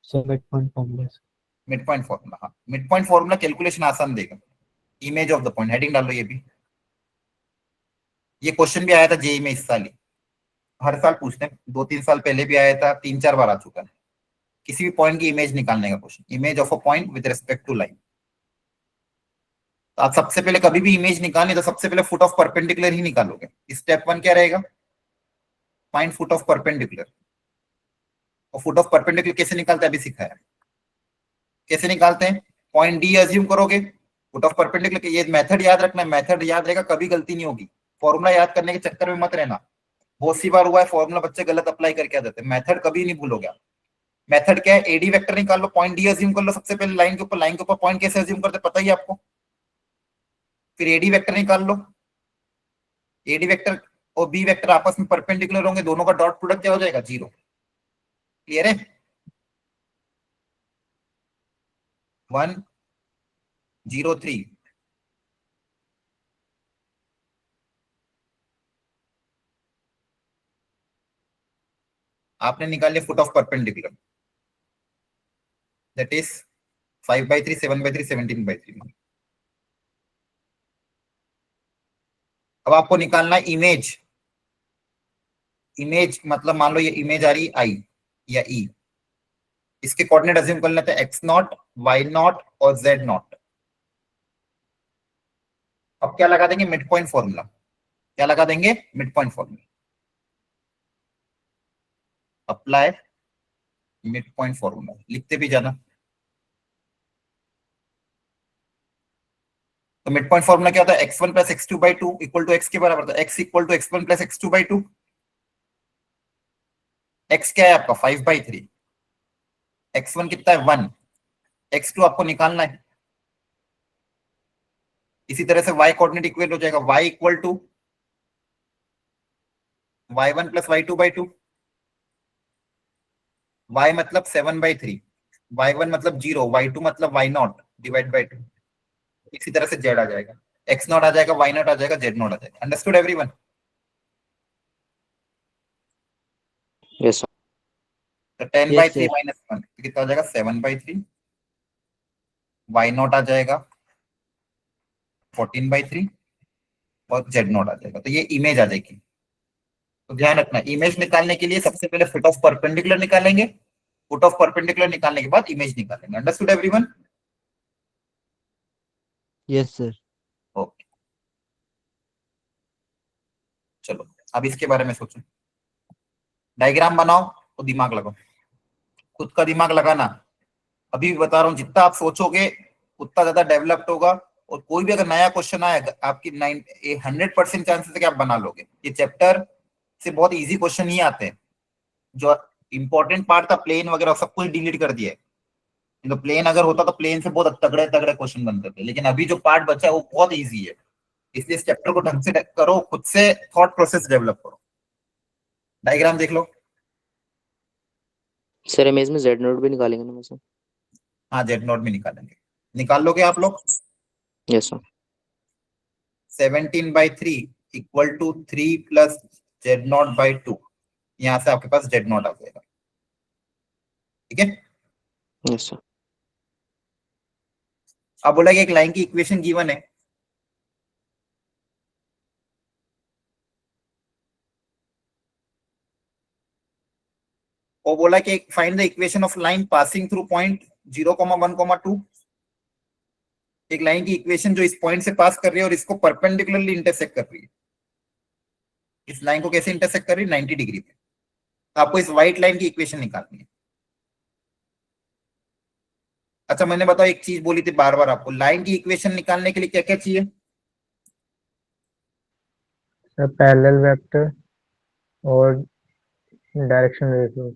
S7: Sir mid point formula.
S1: Mid point formula, हाँ मिड पॉइंट फॉर्मूला कैलकुलेशन आसान देगा। Image of the point, heading डालो ये भी। ये क्वेश्चन भी आया था जेई में इस साल ही, हर साल पूछते हैं, 2-3 साल पहले भी आया था, 3-4 बार आ चुका है। किसी भी पॉइंट की इमेज निकालने का question, image of a point with respect to line. तो आप सबसे पहले कभी भी इमेज निकालनी तो सबसे पहले फुट ऑफ परपेंडिकुलर ही निकालोगे। स्टेप 1 क्या रहेगा, फाइंड फुट ऑफ परपेंडिकुलर। और फुट ऑफ परपेंडिकुलर कैसे निकालते हैं अभी सिखाया। कैसे निकालते हैं, पॉइंट डी अज्यूम करोगे, फुट ऑफ परपेंडिकुलर। ये मेथड याद रखना, मेथड याद रहेगा, कभी गलती नहीं होगी। फॉर्मूला याद करने के चक्कर में मत रहना, बहुत सी बार हुआ है फॉर्मूला बच्चे गलत अप्लाई करके आ जाते हैं। मेथड कभी नहीं भूलोगे आप। मेथड क्या है, एडी वेक्टर निकाल लो, पॉइंट डी अज्यूम कर लो सबसे पहले लाइन के ऊपर। लाइन के ऊपर पॉइंट कैसे अज्यूम करते पता ही आपको। फिर एडी वेक्टर निकाल लो, एडी वेक्टर और बी वेक्टर आपस में परपेंडिकुलर होंगे, दोनों का डॉट प्रोडक्ट क्या हो जाएगा, 0। क्लियर है, 1 0 3। आपने निकाल लिया foot of perpendicular, that is 5/3 7/3 17/3। अब आपको निकालना है इमेज। इमेज मतलब मान लो ये इमेज आ रही आई या ई, इसके कोऑर्डिनेट अज्यूम कर लेते हैं x0 y0 और z0। अब क्या लगा देंगे, मिड पॉइंट फॉर्मूला। क्या लगा देंगे, mid point formula. Apply mid point formula, लिखते भी जाना। तो मिड पॉइंट फॉर्मूला क्या होता है, x1 plus x2/2 equal to x के बराबर था, x equal to x1 plus x2/2। x क्या है आपका 5/3, x1 कितना है 1, x2 आपको निकालना है। इसी तरह से y कोऑर्डिनेट इक्वेट हो जाएगा, y equal to y1 plus y2/2। y मतलब 7/3, y1 मतलब 0, y2 मतलब y0 डिवाइड बाई 2। इसी तरह से z आ जाएगा, x0 आ जाएगा, y0 आ जाएगा, z0 आ जाएगा। Understood everyone?
S2: Yes sir.
S1: तो 10/3
S7: Yes, sir.
S1: माइनस 1 कितना आ जाएगा, 7/3। y0 आ जाएगा 14/3 और z0 आ जाएगा। तो ये इमेज आ जाएगी। तो ध्यान रखना, इमेज निकालने के लिए सबसे पहले फुट ऑफ परपेंडिकुलर निकालेंगे, फुट ऑफ परपेंडिकुलर निकालने के बाद इमेज निकालेंगे। Understood everyone?
S7: Yes, sir.
S1: Okay, चलो अब इसके बारे में सोचो। डायग्राम बनाओ तो दिमाग लगाओ, खुद का दिमाग लगाना। अभी भी बता रहा हूँ, जितना आप सोचोगे उतना ज्यादा डेवलप्ड होगा। और कोई भी अगर नया क्वेश्चन आए, आपकी 100% चांसेस है कि आप बना लोगे। ये चैप्टर से बहुत इजी क्वेश्चन ही आते हैं। जो इंपॉर्टेंट पार्ट था प्लेन वगैरह सब कुछ डिलीट कर दिया है। तो प्लेन अगर होता तो प्लेन से बहुत तगड़े तगड़े क्वेश्चन बनते थे, लेकिन अभी जो पार्ट बचा है वो बहुत इजी है। इसलिए इस चैप्टर को ढंग से करो, खुद से थॉट प्रोसेस डेवलप करो। डायग्राम देख लो।
S2: सर इमेज में जेड नोट भी निकालेंगे ना वैसे?
S1: हाँ जेड नोट भी निकालेंगे, निकाल लोगे आप लोग।
S2: Yes sir.
S1: 17/3 equal to 3 plus z0/2। यहां से आपके पास z0 आ जाएगा। ठीक है,
S2: यस सर।
S1: अब बोला कि एक लाइन की इक्वेशन गिवन है। वो बोला कि find the equation of line passing through point 0,1,2। एक लाइन की इक्वेशन जो इस पॉइंट से पास कर रही है और इसको परपेंडिकुलरली इंटरसेक्ट कर रही है। इस लाइन को कैसे इंटरसेक्ट कर रही है, 90 डिग्री पे। तो आपको इस व्हाइट लाइन की इक्वेशन निकालनी है। अच्छा मैंने बताओ एक चीज बोली थी बार बार आपको, लाइन की इक्वेशन निकालने के लिए क्या क्या चाहिए?
S3: पैरेलल वेक्टर और डायरेक्शन रेशियो।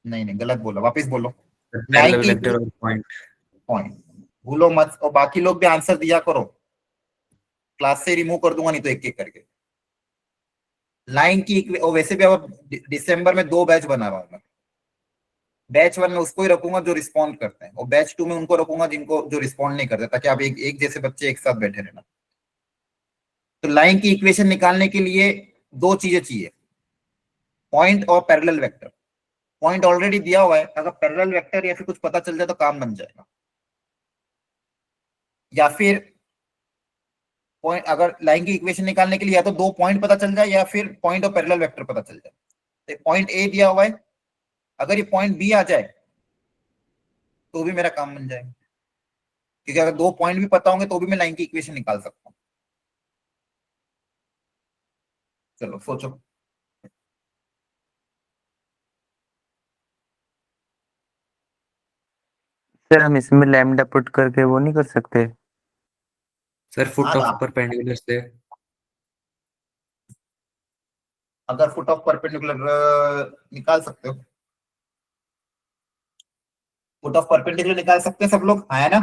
S1: नहीं नहीं गलत बोला, वापस बोलो।
S8: पैरेलल वेक्टर और पॉइंट।
S1: पॉइंट भूलो मत, और बाकी लोग भी आंसर दिया करो, क्लास से रिमूव कर दूंगा नहीं तो एक एक करके। लाइन की और वैसे भी अब दिसंबर में 2 बैच बना रहा हूं मैं। बैच 1 में उसको ही रखूंगा जो रिस्पॉन्ड करते हैं, और बैच 2 में उनको रखूंगा जिनको जो रिस्पॉन्ड नहीं करते, ताकि आप एक जैसे बच्चे एक साथ बैठे रहना। तो लाइन की इक्वेशन निकालने के लिए 2 चीजें चाहिए, पॉइंट और पैरेलल वेक्टर। पॉइंट ऑलरेडी दिया हुआ है, अगर पैरेलल वेक्टर या फिर कुछ पता चल जाए तो काम बन जाएगा। या फिर पॉइंट, अगर लाइन की इक्वेशन निकालने के लिए या तो दो पॉइंट पता चल जाए या फिर पॉइंट और पैरेलल वेक्टर पता चल जाए। तो पॉइंट ए दिया हुआ है, अगर ये पॉइंट बी आ जाए तो भी मेरा काम बन जाएगा, क्योंकि अगर दो पॉइंट भी पता होंगे तो भी मैं लाइन की इक्वेशन निकाल सकता हूँ। चलो सोचो।
S4: सर हम इसमें लैम्डा पुट करके वो नहीं कर सकते?
S8: सर
S1: हाँ
S8: फुट
S1: तो
S8: ऑफ परपेंडिकुलर से
S1: अगर फुट ऑफ परपेंडिकुलर निकाल सकते हो, फुट ऑफ परपेंडिकुलर निकाल सकते हैं सब लोग, हाँ है ना?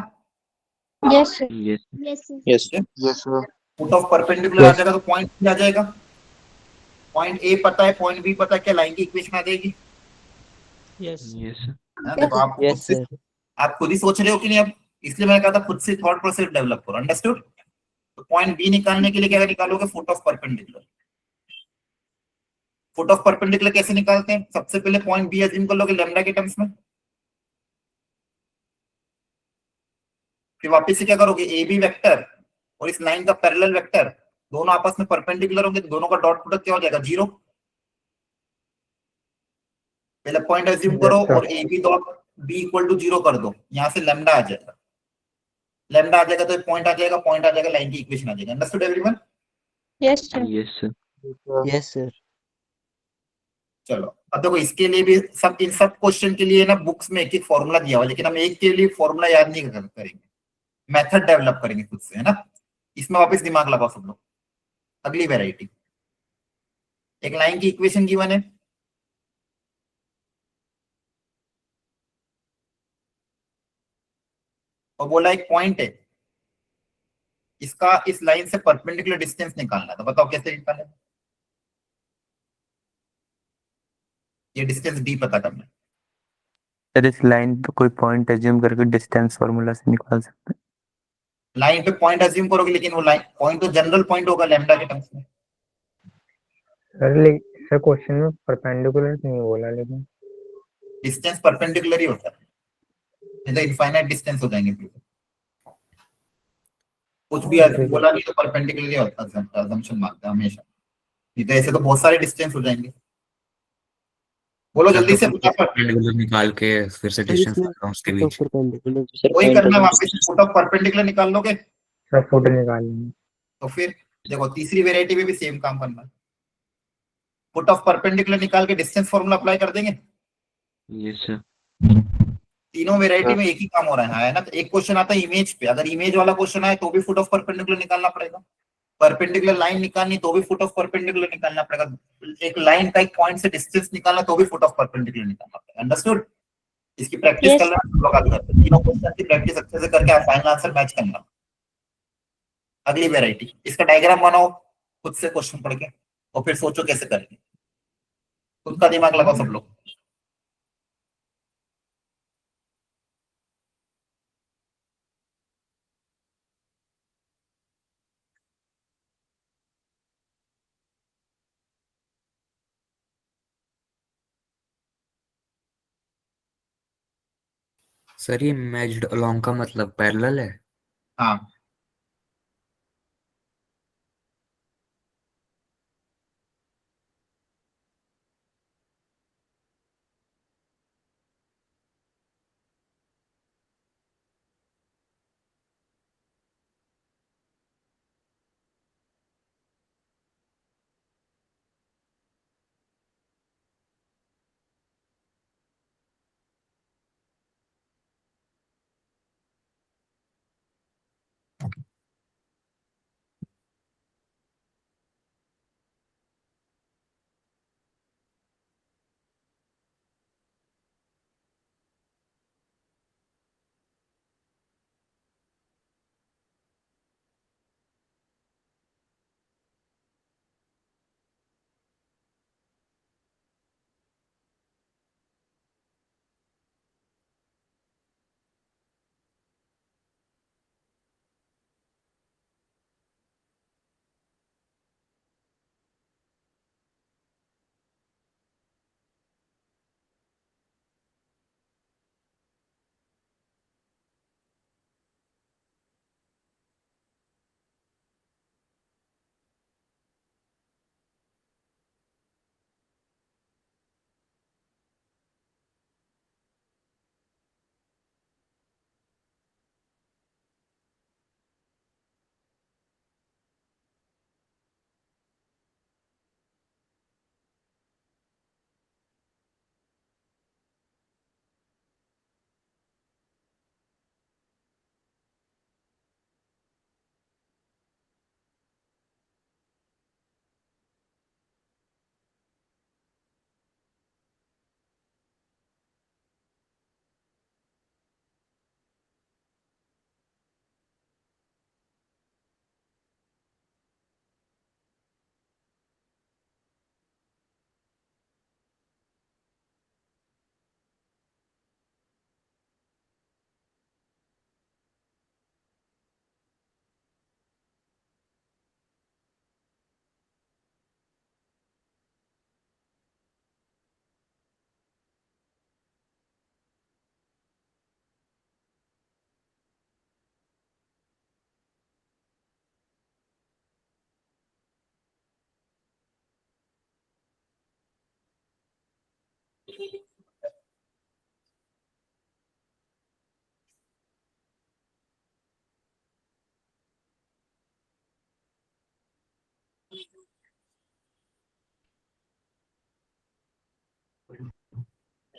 S5: Yes, sir.
S8: Yes
S5: Yes, sir.
S2: Yes
S3: yes sir.
S1: Foot of perpendicular आ
S3: यस
S1: जाएगा तो पॉइंट बी आ जाएगा, पॉइंट ए पता है, पॉइंट बी पता है, क्या लाइन की इक्वेशन आ जाएगी?
S7: Yes.
S8: यस
S1: है ना? देखो आप खुद
S2: यस
S1: से,
S2: सर
S1: आप खुद ही सोच रहे हो कि नहीं अब, इसलिए मैंने कहा था खुद से थॉट प्रोसेस डेवलप करो। अंडरस्टूड? तो पॉइंट बी निकालने के लिए क्या निकालोगे? Foot of perpendicular. Foot of perpendicular कैसे निकालते हैं? सबसे पहले पॉइंट बी अज्यूम कर लोगे लैम्डा के टर्म्स में, फिर वापस से क्या करोगे? ए बी वेक्टर और इस लाइन का पैरेलल वेक्टर दोनों आपस में परपेंडिकुलर होंगे तो दोनों का डॉट प्रोडक्ट क्या हो जाएगा? जीरो। पहले पॉइंट अज्यूम
S3: यस
S1: करो
S3: सर।
S1: और A B dot B equal to zero कर दो, यहां से लैम्डा आ जाएगा। लैम्डा आ जाएगा तो पॉइंट आ जाएगा, पॉइंट आ जाएगा, लाइन की इक्वेशन आ जाएगा। Understood everyone?
S5: Yes, sir.
S8: Yes sir
S2: yes sir
S1: चलो अब देखो, इसके लिए भी सब, इन सब क्वेश्चन के लिए ना बुक्स में एक एक फॉर्मूला दिया हुआ है, लेकिन हम एक के लिए फॉर्मूला याद नहीं करेंगे, मेथड डेवलप करेंगे खुद से, है ना? इसमें वापस दिमाग लगाओ सब लोग। अगली वेराइटी, एक लाइन की इक्वेशन गिवन है, और बोला एक पॉइंट है, इसका इस लाइन से परपेंडिकुलर डिस्टेंस निकालना है, तो बताओ कैसे निकालें? ये डिस्टेंस डी पता करना है।
S4: सर इस लाइन पे कोई पॉइंट एज्यूम करके डिस्टेंस फार्मूला से निकाल सकते
S1: लाइन पे पॉइंट अज्यूम करोगे, लेकिन वो लाइन पॉइंट तो जनरल पॉइंट होगा लैम्डा के टर्म्स में।
S3: सर क्वेश्चन में परपेंडिकुलर नहीं बोला लेकिन।
S1: डिस्टेंस परपेंडिकुलर ही होता है, नहीं तो इनफाइनाइट डिस्टेंस हो जाएंगे फिर। कुछ भी बोला नहीं तो परपेंडिकुलर ही होता है, assumption मारता है हमेशा, नहीं तो ऐसे तो बहुत सारे डिस्टेंस हो जाएंगे। बोलो
S8: सर
S1: जल्दी
S8: तो
S1: से
S8: फुट ऑफ
S1: फटाफट।
S8: परपेंडिकुलर निकाल के फिर से
S2: सर
S8: डिस्टेंस
S2: इसमें
S8: निकालना उसके
S2: foot of
S8: beach.
S2: Perpendicular sir
S1: वही
S2: पॉइंट
S1: करना है,
S2: अज्यूम
S1: वापस फुट ऑफ परपेंडिकुलर निकाल लोगे
S3: सर फुट निकालनी है।
S1: तो फिर देखो तीसरी वेराइटी में भी सेम काम करना है। फुट ऑफ परपेंडिकुलर निकाल के डिस्टेंस फॉर्मूला अप्लाई कर देंगे।
S8: यस सर
S1: तीनों वेराइटी में एक ही काम हो रहा है ना? तो एक क्वेश्चन आता है इमेज पे, अगर इमेज वाला क्वेश्चन आए तो भी फुट ऑफ परपेंडिकुलर निकालना पड़ेगा। परपेंडिकुलर लाइन निकालनी तो भी फुट ऑफ परपेंडिकुलर निकालना पड़ेगा। एक लाइन का एक पॉइंट से डिस्टेंस निकालना तो भी फुट ऑफ परपेंडिकुलर निकालना पड़ेगा। अंडरस्टूड? इसकी प्रैक्टिस कर
S5: Yes.
S1: लेना, हम लोग आगे करते हैं। तीनों क्वेश्चन की प्रैक्टिस अच्छे से करके फाइनल आंसर मैच करना। अगली वेराइटी, इसका डायग्राम बनाओ खुद से क्वेश्चन पढ़ के, और फिर सोचो कैसे करेंगे। खुद का दिमाग लगाओ सब लोग।
S8: सर ये मैच्ड अलोंग का मतलब पैरेलल है?
S1: हाँ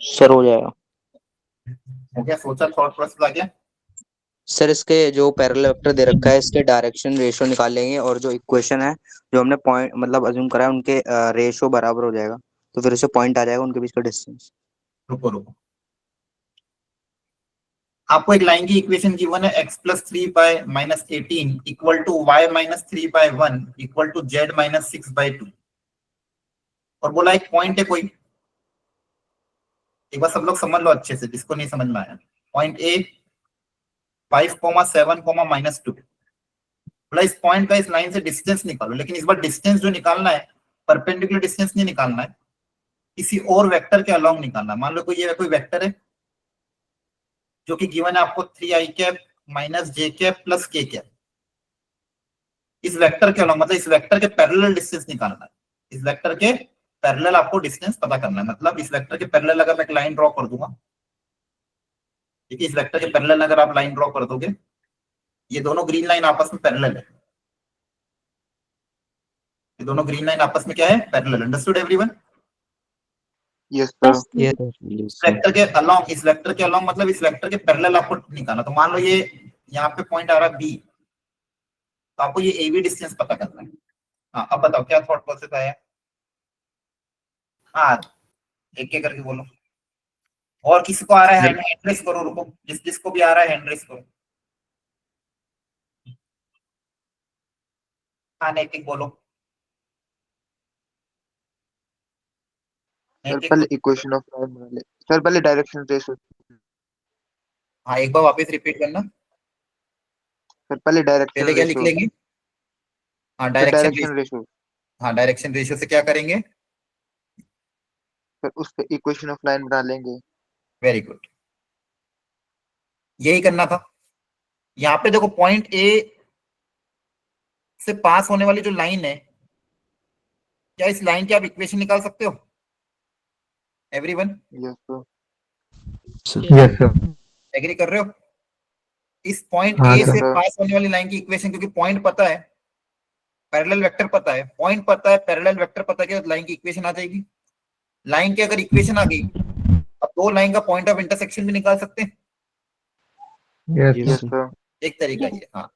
S2: सर हो जाएगा।
S1: हो गया? सोचा, थॉट प्रोसेस आ गया?
S2: सर इसके जो पैरेलल वेक्टर दे रखा है इसके डायरेक्शन रेशियो निकाल लेंगे और जो इक्वेशन है जो हमने पॉइंट मतलब अज्यूम करा है उनके रेशियो बराबर हो जाएगा तो फिर उससे पॉइंट आ जाएगा उनके बीच का डिस्टेंस।
S1: रुको रुको, आपको एक लाइन की इक्वेशन गिवन है x plus 3/-18 equal to y minus 3/1 equal to z minus 6/2 और बोला एक पॉइंट है कोई। एक बार सब लोग समझ लो अच्छे से, जिसको नहीं समझ में आया। पॉइंट ए 5,7,-2 बोला इस पॉइंट का इस लाइन से डिस्टेंस निकालो, लेकिन इस बार डिस्टेंस जो निकालना है परपेंडिकुलर डिस्टेंस नहीं निकालना है, किसी और वेक्टर के अलोंग निकालना है। मान लो कोई ये कोई वेक्टर है जो कि गिवन है आपको 3i cap minus j cap plus k cap. इस वेक्टर के अलोंग मतलब इस वेक्टर के पैरेलल डिस्टेंस निकालना है। इस वेक्टर के पैरेलल आपको डिस्टेंस पता करना है। मतलब इस वेक्टर के पैरेलल अगर मैं एक लाइन ड्रॉ कर दूंगा, ठीक है, इस वेक्टर के पैरेलल अगर आप लाइन ड्रॉ कर दोगे, ये दोनों ग्रीन लाइन आपस में पैरेलल है। ये दोनों ग्रीन लाइन आपस में क्या है? Parallel. Understood everyone?
S6: Yes sir.
S5: Yes.
S1: Vector के अलोंग, इस वेक्टर के अलोंग मतलब इस वेक्टर के पैरेलल आपको निकालना। तो मान लो ये यहाँ पे पॉइंट आ रहा है बी, तो आपको ये ए बी डिस्टेंस पता करना है। हाँ, अब बताओ क्या थॉट प्रोसेस आया? हाँ, एक एक करके बोलो। और किसी को आ रहा है हैंड रेस करो, रुको, जिसको भी आ रहा है हैंड रेस करो। हाँ, एक एक बोलो।
S9: सर पहले इक्वेशन ऑफ लाइन बना ले। सर पहले डायरेक्शन रेशियो।
S1: हाँ, एक बार वापस रिपीट करना।
S9: सर पहले डायरेक्शन
S1: पहले क्या लिख
S9: रेशियो।
S1: लेंगे? हाँ, डायरेक्शन रेशियो।
S9: रेशियो।
S1: हाँ, डायरेक्शन रेशियो से क्या करेंगे?
S9: सर उस पे इक्वेशन ऑफ लाइन बना लेंगे।
S1: वेरी गुड, यही करना था। यहाँ पे देखो पॉइंट ए से पास होने वाली जो लाइन है, क्या इस लाइन की आप इक्वेशन निकाल सकते हो everyone?
S9: Yes sir.
S3: Yes sir.
S1: Agree कर रहे हो? इस पॉइंट
S3: हाँ,
S1: ए से
S9: सर।
S1: पास होने वाली लाइन की इक्वेशन, क्योंकि पॉइंट पता है, पैरेलल वेक्टर पता है, पॉइंट पता है, पैरेलल वेक्टर पता है, लाइन की इक्वेशन आ जाएगी। लाइन की अगर इक्वेशन आ गई, अब दो लाइन का पॉइंट ऑफ इंटरसेक्शन भी निकाल सकते हैं।
S9: Yes sir.
S1: एक तरीका ये। हाँ,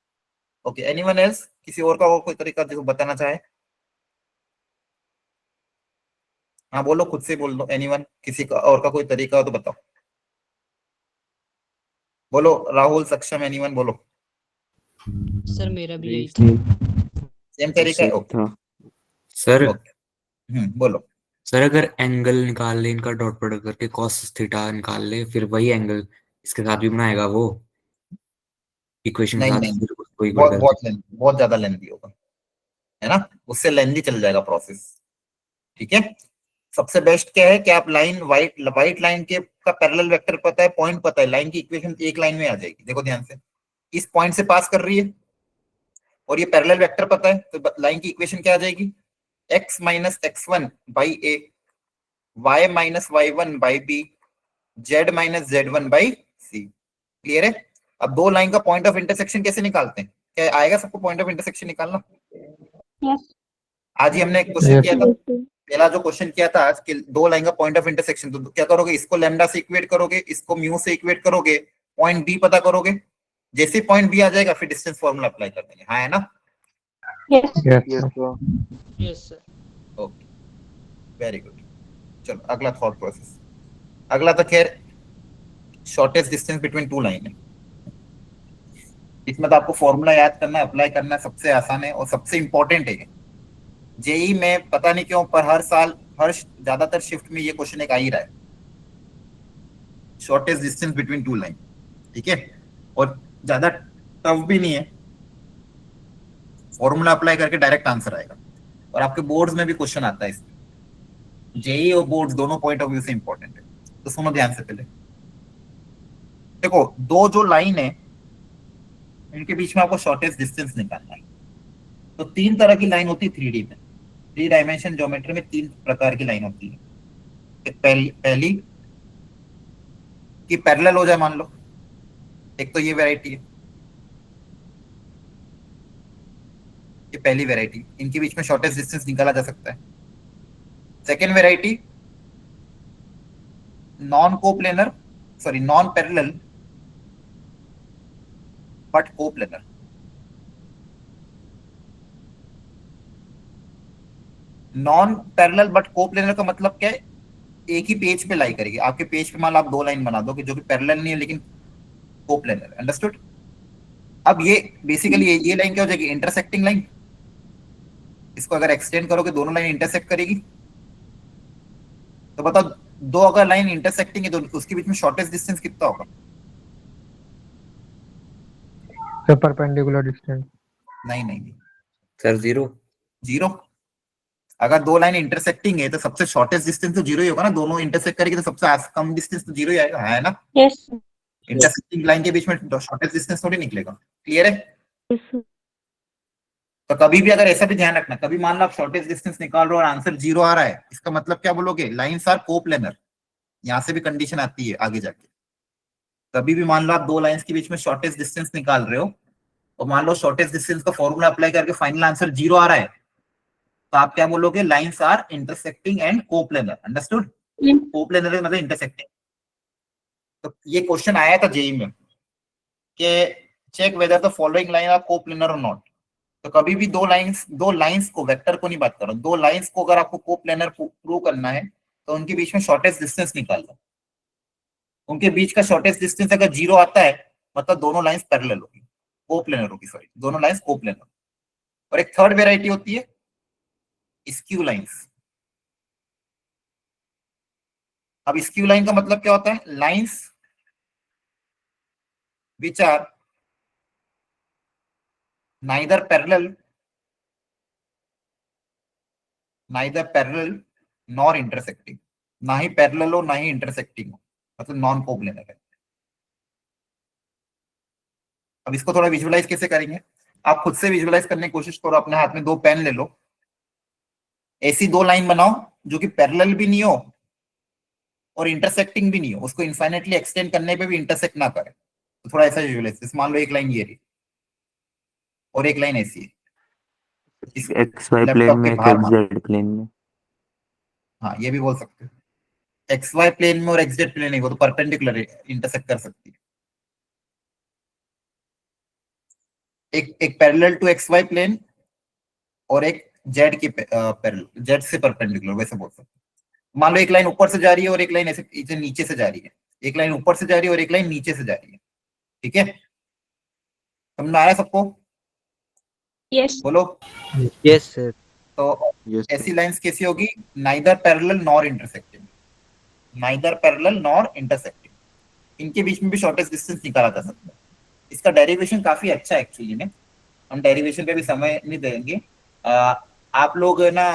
S1: ओके, एनीवन एल्स? किसी और का और कोई तरीका जो बताना चाहे? हाँ बोलो, खुद से बोल दो। एनीवन, किसी का और का कोई तरीका हो तो बताओ। बोलो, राहुल, सक्षम, एनीवन बोलो।
S7: सर मेरा भी यही था।
S1: सेम तरीका है? ओके
S8: सर
S1: ओके, बोलो।
S8: सर अगर एंगल निकाल ले इनका डॉट प्रोडक्ट करके कॉस थीटा निकाल ले, फिर वही एंगल इसके साथ भी बनाएगा वो इक्वेशन के
S1: नहीं
S8: साथ,
S1: नहीं,
S8: फिर उसको equal
S1: बहुत
S8: करके।
S1: बहुत लेंथी, बहुत ज्यादा लेंथी होगा, है ना, उससे लेंथी चल जाएगा प्रोसेस। ठीक है, सबसे बेस्ट क्या है कि आप लाइन व्हाइट लाइन के का पैरेलल वेक्टर पता है, पॉइंट पता है, लाइन की इक्वेशन एक लाइन में आ जाएगी। देखो ध्यान से, इस पॉइंट से पास कर रही है और ये पैरेलल वेक्टर पता है, तो लाइन की इक्वेशन क्या आ जाएगी? x minus x1 by A, y minus y1 by B, z minus z1 by C. Clear है? अब दो लाइन का पॉइंट ऑफ इंटरसेक्शन कैसे निकालते हैं? क्या आएगा सबको पॉइंट ऑफ इंटरसेक्शन निकालना?
S5: Yes.
S1: आज ही हमने एक क्वेश्चन किया था,
S5: Yes, sir.
S1: पहला जो क्वेश्चन किया था आज कि दो लाइन का पॉइंट ऑफ इंटरसेक्शन, तो क्या करोगे? इसको लैम्डा से इक्वेट करोगे, इसको म्यू से इक्वेट करोगे, पॉइंट बी पता करोगे। जैसे पॉइंट बी आ जाएगा फिर डिस्टेंस फॉर्मूला अप्लाई कर देंगे। हाँ, है ना?
S5: Yes.
S9: Yes sir.
S7: Yes sir.
S1: Okay, very good. चलो अगला थॉट प्रोसेस। अगला तो खैर shortest distance between two line है। इसमें तो आपको फॉर्मूला याद करना, अप्लाई करना सबसे आसान है और सबसे इंपॉर्टेंट है। जेई में पता नहीं क्यों पर हर साल ज्यादातर शिफ्ट में ये क्वेश्चन एक आ ही रहा है, shortest distance between two line. ठीक है, और ज्यादा टफ भी नहीं है, फॉर्मूला अप्लाई करके डायरेक्ट आंसर आएगा। और आपके बोर्ड्स में भी क्वेश्चन आता है इसमें, जेई और बोर्ड्स दोनों पॉइंट ऑफ व्यू से इंपॉर्टेंट है। तो सुनो ध्यान से, पहले देखो दो जो लाइन है इनके बीच में आपको शॉर्टेस्ट डिस्टेंस निकालना है। तो तीन तरह की लाइन होती है 3D में, 3 डायमेंशन ज्योमेट्री में 3 प्रकार की लाइन होती है। पहली कि पैरेलल हो जाए मान लो, एक तो ये वैरायटी है, ये पहली वैरायटी, इनके बीच में शॉर्टेस्ट डिस्टेंस निकाला जा सकता है। Second variety non coplanar, sorry non parallel but coplanar. Non parallel but coplanar का मतलब क्या है, एक ही पेज पे लाई करेगी, आपके पेज पे मान लो आप दो लाइन बना दो कि जो कि पैरेलल नहीं है लेकिन कोप्लेनर, अंडरस्टूड। अब ये बेसिकली ये लाइन क्या हो जाएगी, इंटरसेक्टिंग लाइन। इसको अगर एक्सटेंड करोगे दोनों लाइन इंटरसेक्ट करेगी, तो बताओ दो अगर लाइन इंटरसेक्टिंग है तो उसके बीच में शॉर्टेस्ट डिस्टेंस कितना होगा?
S3: Sir perpendicular distance.
S1: नहीं नहीं नहीं,
S8: सर जीरो।
S1: जीरो। अगर दो लाइन इंटरसेक्टिंग है तो सबसे शॉर्टेस्ट डिस्टेंस तो जीरो ही होगा ना, दोनों इंटरसेक्ट करेगी तो सबसे कम डिस्टेंस तो जीरो ही आएगा, है ना?
S5: Yes.
S1: इंटरसेक्टिंग लाइन के बीच में शॉर्टेस्ट डिस्टेंस थोड़ी निकलेगा। क्लियर है?
S5: Yes. sir.
S1: तो कभी भी अगर ऐसा भी ध्यान रखना, कभी मान लो आप शॉर्टेस्ट डिस्टेंस निकाल रहे हो और आंसर जीरो आ रहा है, इसका मतलब क्या बोलोगे, लाइंस आर कोप्लेनर। यहां से भी कंडीशन आती है आगे जाके। कभी भी मान लो आप दो लाइंस के बीच में शॉर्टेस्ट डिस्टेंस निकाल रहे हो और मान लो शॉर्टेस्ट डिस्टेंस का फॉर्मूला अप्लाई करके फाइनल आंसर जीरो आ रहा है, तो आप क्या बोलोगे, lines are intersecting and coplanar. Understood?
S5: Mm.
S1: Coplanar मतलब इंटरसेक्टिंग। तो ये क्वेश्चन आया था जेई में कि check whether the following line are coplanar और नॉट। तो कभी भी दो लाइंस को, वेक्टर को नहीं बात कर रहा हूं, दो लाइंस को अगर आपको कोप्लेनर प्रूव करना है तो उनके बीच में शॉर्टेस्ट डिस्टेंस निकाल लो। उनके बीच का शॉर्टेस्ट डिस्टेंस अगर जीरो आता है मतलब दोनों लाइंस पैरेलल होगी, कोप्लेनर होगी, सॉरी दोनों लाइंस कोप्लेनर। और एक थर्ड वेराइटी होती है स्क्यू लाइंस। अब स्क्यू लाइन का मतलब क्या होता है, lines which are neither parallel nor intersecting, ना ही पैरेलल हो ना ही इंटरसेक्टिंग हो, मतलब नॉन कोप्लेनर है। अब इसको थोड़ा विजुअलाइज कैसे करेंगे, आप खुद से विजुअलाइज करने की कोशिश करो। अपने हाथ में दो पेन ले लो, ऐसी दो लाइन बनाओ जो कि पैरेलल भी नहीं हो और इंटरसेक्टिंग भी नहीं हो, उसको इनफाइनेटली एक्सटेंड करने पे भी इंटरसेक्ट ना करे। तो थोड़ा ऐसा विजुअलाइज, मान लो एक लाइन ये रही और एक लाइन ऐसी है,
S4: एक्स वाई प्लेन
S1: लैपटॉप
S4: में,
S1: के
S4: एक
S1: बाहर
S4: एक्स जेड प्लेन में।
S1: हाँ ये भी बोल सकते हो। एक्स वाई प्लेन में और एक्स जेड प्लेन नहीं, वो तो परपेंडिकुलर इंटरसेक्ट कर सकती है। एक parallel to X Y plane और एक जेड के पैरेलल, जेड से परपेंडिकुलर, वैसे बोल सकते हैं। मान लो एक लाइन ऊपर से जा रही है और एक लाइन ऐसे नीचे से जा रही है, एक लाइन ऊपर से जा रही है और एक लाइन नीचे से जा रही है। ठीक है, समझ में आया सबको?
S5: Yes.
S1: बोलो।
S2: Yes sir.
S1: तो
S9: यस
S1: ऐसी लाइंस कैसी होगी, neither parallel nor intersecting, neither parallel nor intersecting. इनके बीच में भी शॉर्टेस्ट डिस्टेंस निकाला जा सकता है। इसका डेरिवेशन काफी अच्छा है एक्चुअली में, हम डेरिवेशन पे भी समय नहीं देंगे। आप लोग ना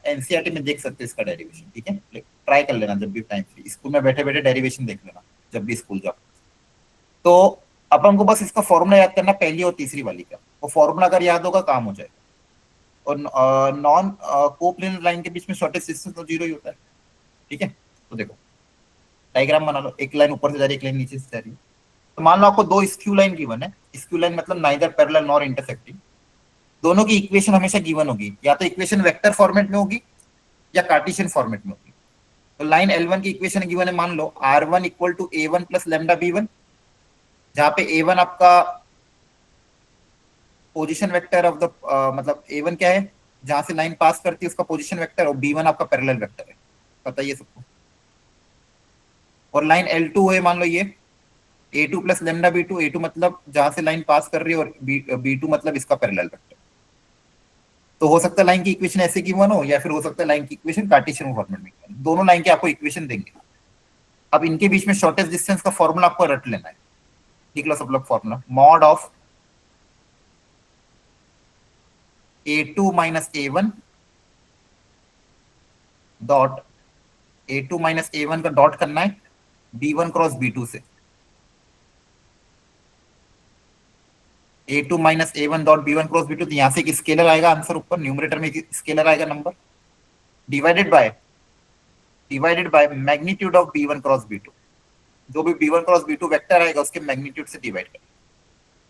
S1: एनसीईआरटी में देख सकते हैं इसका डेरिवेशन, ठीक है? ट्राई कर लेना जब भी टाइम फ्री, स्कूल में बैठे बैठे डेरिवेशन देख लेना जब भी स्कूल जाओ। तो अपन को बस इसका फॉर्मूला याद करना, पहली और तीसरी वाली का। वो फॉर्मूला अगर याद होगा काम हो जाएगा। और नॉन कोप्लेनर लाइन के बीच में शॉर्टेस्ट डिस्टेंस तो जीरो ही होता है। ठीक है, तो देखो डायग्राम बना लो, एक लाइन ऊपर से जा रही है, एक लाइन नीचे से जा रही है। तो मान लो आपको दो स्क्यू लाइन गिवन है, स्क्यू लाइन मतलब नाइदर पैरेलल नॉर इंटरसेक्टिंग। दोनों की इक्वेशन हमेशा गिवन होगी, या तो इक्वेशन वेक्टर फॉर्मेट में होगी या कार्टेशियन फॉर्मेट में होगी। तो लाइन L1 की इक्वेशन गिवन है, मान लो R1 equal to A1 plus lambda B1, जहां पे A1 आपका पोजीशन वेक्टर ऑफ द मतलब A1 क्या है, जहां से लाइन पास करती है उसका पोजीशन वेक्टर, और B1 आपका पैरेलल वेक्टर है, बताइए सबको। और लाइन L2 है, मान लो ये A2 plus lambda B2, A2 मतलब जहां से लाइन पास कर रही है और B2 मतलब इसका पैरेलल वेक्टर। तो हो सकता है लाइन की इक्वेशन ऐसे गिवन हो, या फिर हो सकता है लाइन की इक्वेशन कार्टेशियन फॉर्मेट में। दोनों लाइन के आपको इक्वेशन देंगे। अब इनके बीच में शॉर्टेस्ट डिस्टेंस का फॉर्मूला आपको रट लेना है। लिख लो सब लोग formula, mod of A2 minus A1 dot A2 minus A1 का डॉट करना है B1 क्रॉस B2 से। A2 minus A1 dot B1 cross B2, तो यहां से एक स्केलर आएगा आंसर ऊपर, न्यूमरेटर में एक स्केलर आएगा number, divided by divided by magnitude of b1 cross b2। जो भी b1 क्रॉस b2 वेक्टर आएगा उसके मैग्नीट्यूड से डिवाइड करें।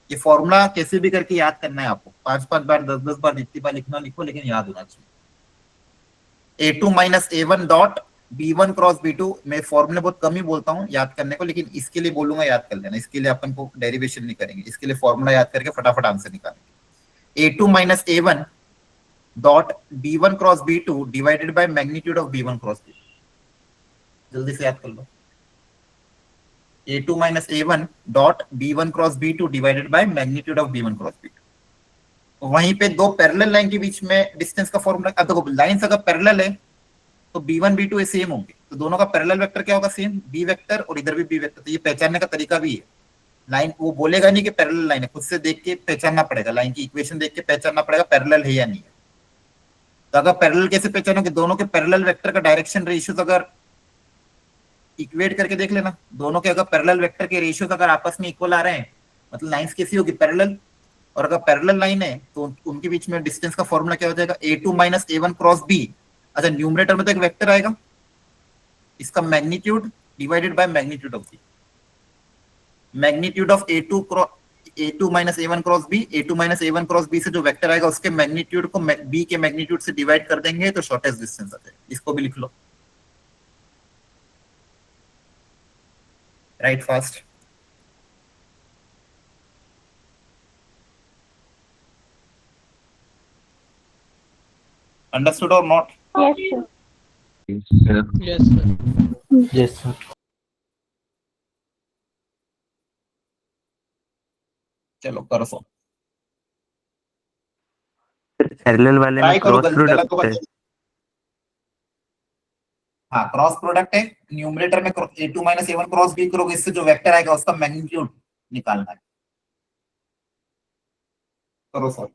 S1: ये फॉर्मूला कैसे भी करके याद करना है आपको, 5-5 बार 10-10 बार जितनी बार लिखना लिखो, लेकिन याद होना चाहिए। a2 minus a1 dot b1 cross b2 मैं फॉर्मूले बहुत कम ही बोलता हूँ याद करने को, लेकिन इसके लिए बोलूंगा याद कर लेना। इसके लिए अपन को डेरिवेशन नहीं करेंगे, इसके लिए फॉर्मूला याद करके फटाफट आंसर निकालेंगे। a2 minus a1 dot b1 cross b2 divided by magnitude of b1 cross b2। जल्दी से याद कर लो। a2 minus a1 dot b1 cross b2 divided by magnitude of b1 cross b2। वहीं पे दो पैरेलल लाइन के बीच में डिस्टेंस का फॉर्मूला, अब देखो लाइंस अगर पैरेलल है तो b1 b2 सेम होंगे, तो दोनों का पैरेलल वेक्टर क्या होगा, सेम b वेक्टर, और इधर भी b वेक्टर। तो ये पहचानने का तरीका भी है। लाइन वो बोलेगा नहीं कि पैरेलल लाइन है, खुद से देख के पहचानना पड़ेगा, लाइन की इक्वेशन देख के पहचानना पड़ेगा पैरेलल है या नहीं है। तो अगर पैरेलल कैसे पहचानोगे, दोनों के पैरेलल वेक्टर का डायरेक्शन रेशियोज अगर इक्वेट करके देख लेना, दोनों के अगर पैरेलल वेक्टर के रेशियोज अगर आपस में इक्वल आ रहे हैं, मतलब लाइंस कैसी होगी, पैरेलल। और अगर पैरेलल लाइन है तो उनके बीच में डिस्टेंस का फॉर्मूला क्या हो जाएगा, a2 minus a1 cross b। अच्छा, न्यूमरेटर में तो एक वेक्टर आएगा, इसका magnitude divided by magnitude of b। Magnitude of a2 minus a1 cross b, a2 minus a1 cross b से जो वेक्टर आएगा उसके मैग्नीट्यूड को b के मैग्नीट्यूड से डिवाइड कर देंगे तो शॉर्टेस्ट डिस्टेंस आ जाएगा। इसको भी लिख लो, राइट फास्ट। अंडरस्टूड और not?
S5: Yes, sir.
S7: Yes sir.
S4: Yes sir.
S1: चलो करो सो,
S4: पैरेलल वाले में
S1: ट्राई करो,
S4: क्रॉस
S1: गलत तो
S4: प्रोडक्ट है।
S1: बचे। हाँ, क्रॉस प्रोडक्ट है। न्यूमरेटर में a2 minus a1 cross b करोगे, इससे जो वेक्टर आएगा उसका मैग्नीट्यूड निकालना है। करो सर।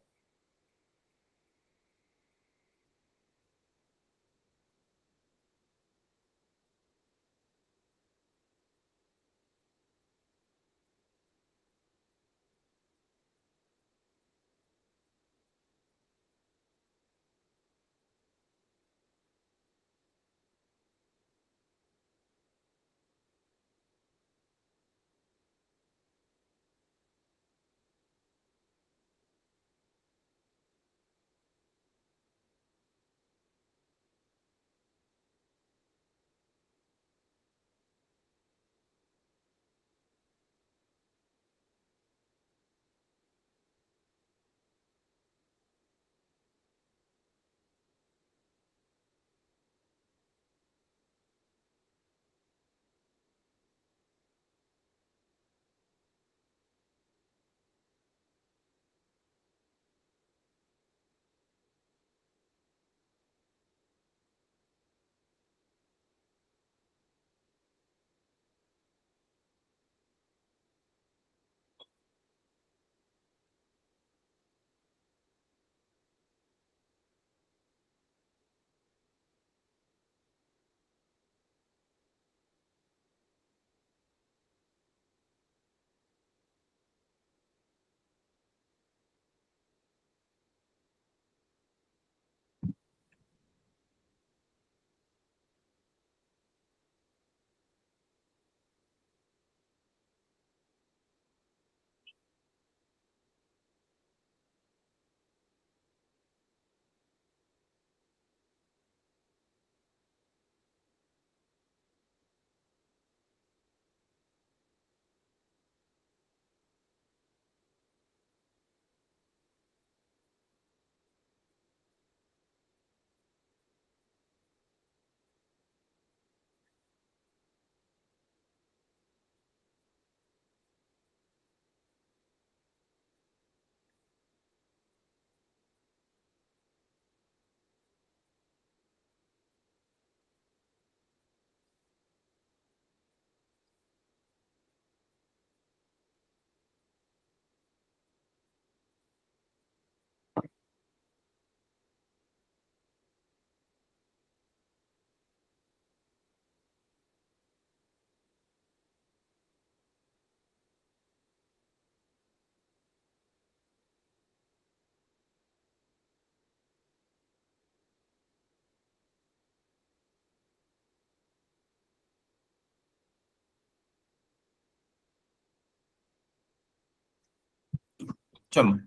S1: चलो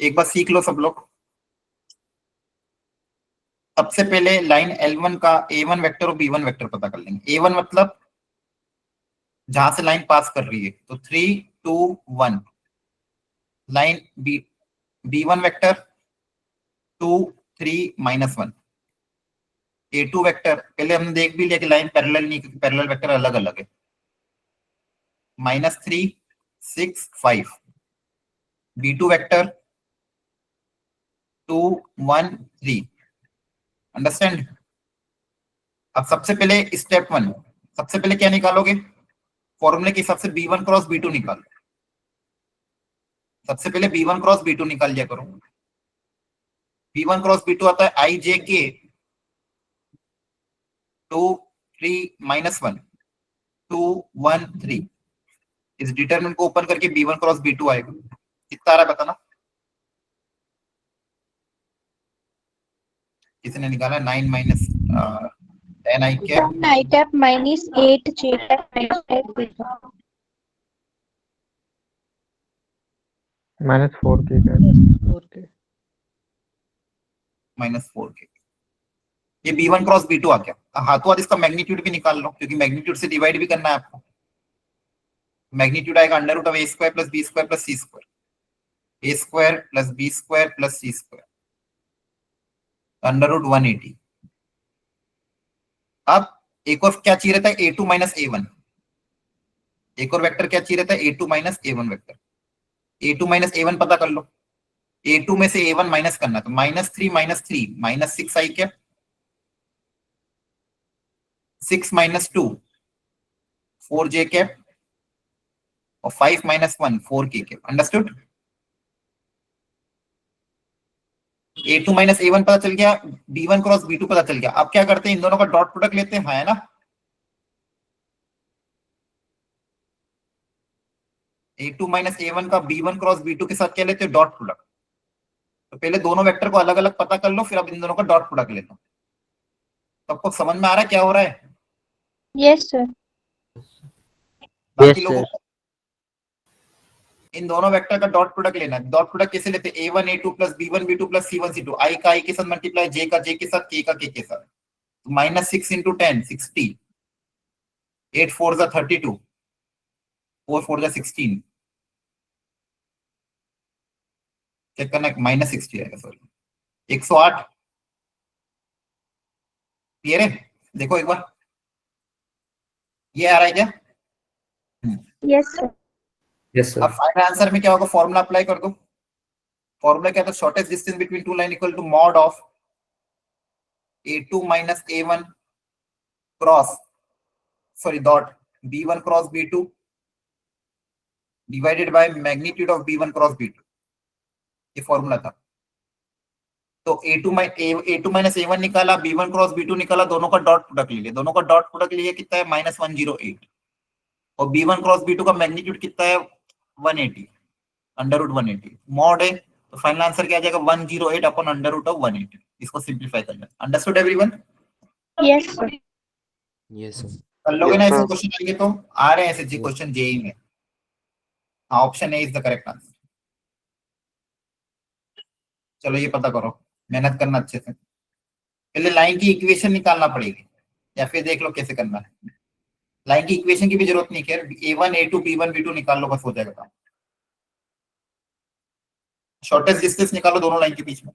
S1: एक बार सीख लो सब लोग। सबसे पहले लाइन L1 का A1 वेक्टर और B1 वेक्टर पता कर लेंगे। A1 मतलब जहां से लाइन पास कर रही है, तो 3 2 1। Line B1 vector 2 3 -1। A2 vector पहले हमने देख भी लिया कि लाइन पैरेलल नहीं, क्योंकि पैरेलल वेक्टर अलग अलग है। -3 6 5। B2 vector 2 1 3। अंडरस्टैंड। अब सबसे पहले स्टेप 1, सबसे पहले क्या निकालोगे? फॉर्मूले के हिसाब से B1 क्रॉस B2 निकालो। सबसे पहले B1 क्रॉस B2 निकाल लिया करो। B1 क्रॉस B2 आता है I J K 2 3 -1 2 1 3। इस डिटरमिनेंट को ओपन करके B1 क्रॉस B2 आएगा। कितना आ रहा है बताना? किसने निकाला? 9 minus 10 I cap
S10: I cap minus 8 J cap minus 5 beta.
S3: -4 की कर।
S7: ओके
S1: -4 के। ये B1 क्रॉस B2 आ गया। हाथों हाथ इसका मैग्नीट्यूड भी निकाल लो, क्योंकि मैग्नीट्यूड से डिवाइड भी करना है आपको। मैग्नीट्यूड आएगा √A² + B² + C²। A² + B² + C², √180। अब एक और क्या चाहिए रहता है? A2 - A1। एक और वेक्टर क्या चाहिए रहता है? A2 - A1 vector. A2 - A1 पता कर लो। A2 में से A1 माइनस करना, तो -3 -3 -6 I कैप 6 -2 4 J कैप और 5 -1 4 K cap. Understood. A2 - A1 पता चल गया, B1 क्रॉस B2 पता चल गया। अब क्या करते हैं? इन दोनों का डॉट प्रोडक्ट लेते हैं, है ना? A2 - A1 का B1 क्रॉस B2 के साथ क्या लेते हैं? Dot product. तो पहले दोनों वेक्टर को अलग अलग पता कर लो, फिर अब इन दोनों का डॉट प्रोडक्ट ले लो। तो आपको समझ में आ रहा है क्या हो रहा है?
S10: Yes, sir.
S1: बाकी
S2: यस
S1: लोगों
S2: सर।
S1: को इन दोनों वेक्टर का डॉट प्रोडक्ट लेना है। डॉट प्रोडक्ट कैसे लेते हैं? A1 A2 + B1 B2 + C1 C2। I का I के साथ मल्टीप्लाई, J का J के साथ, K का K के साथ। -6 × 10 60। 8 4 जा 32, 4 4 जा 16। चेक करना, -60 आएगा, सॉरी 108। क्लियर है? देखो एक बार, ये आ रहा है क्या?
S10: Yes, sir.
S8: यस
S1: अब
S8: सर।
S1: फाइनल आंसर में क्या होगा? फॉर्मूला अप्लाई कर दो। फॉर्मूला क्या था? Shortest distance between two line equal to mod of A2 - A1 cross, sorry dot B1 cross B2 divided by magnitude of B1 cross B2। ये formula था। तो A2 - A1 निकाला, B1 क्रॉस B2 निकाला, दोनों का dot product ले लिया। दोनों का डॉट प्रोडक्ट लिए कितना है? -108। और B1 क्रॉस B2 का मैग्नीट्यूड कितना है? 180, √180 मॉड है। तो फाइनल आंसर क्या आ जाएगा? 108 अपॉन √180। इसको सिंप्लीफाई करना। Understood everyone?
S10: Yes, sir.
S8: Yes sir.
S1: कर लोगे
S9: Yes,
S1: ना ऐसे
S9: sir.
S1: क्वेश्चन? आएंगे तो आ रहे हैं ऐसे जी
S8: Yes.
S1: क्वेश्चन जेई में। हाँ, option A is the correct answer. चलो ये पता करो, मेहनत करना अच्छे से। पहले लाइन की इक्वेशन निकालना पड़ेगी, या फिर देख लो कैसे करना है। लाइन की इक्वेशन की भी जरूरत नहीं है, A1 A2 B1 B2 निकाल लो, बस हो जाएगा काम। शॉर्टेस्ट डिस्टेंस निकालो दोनों लाइन के बीच में।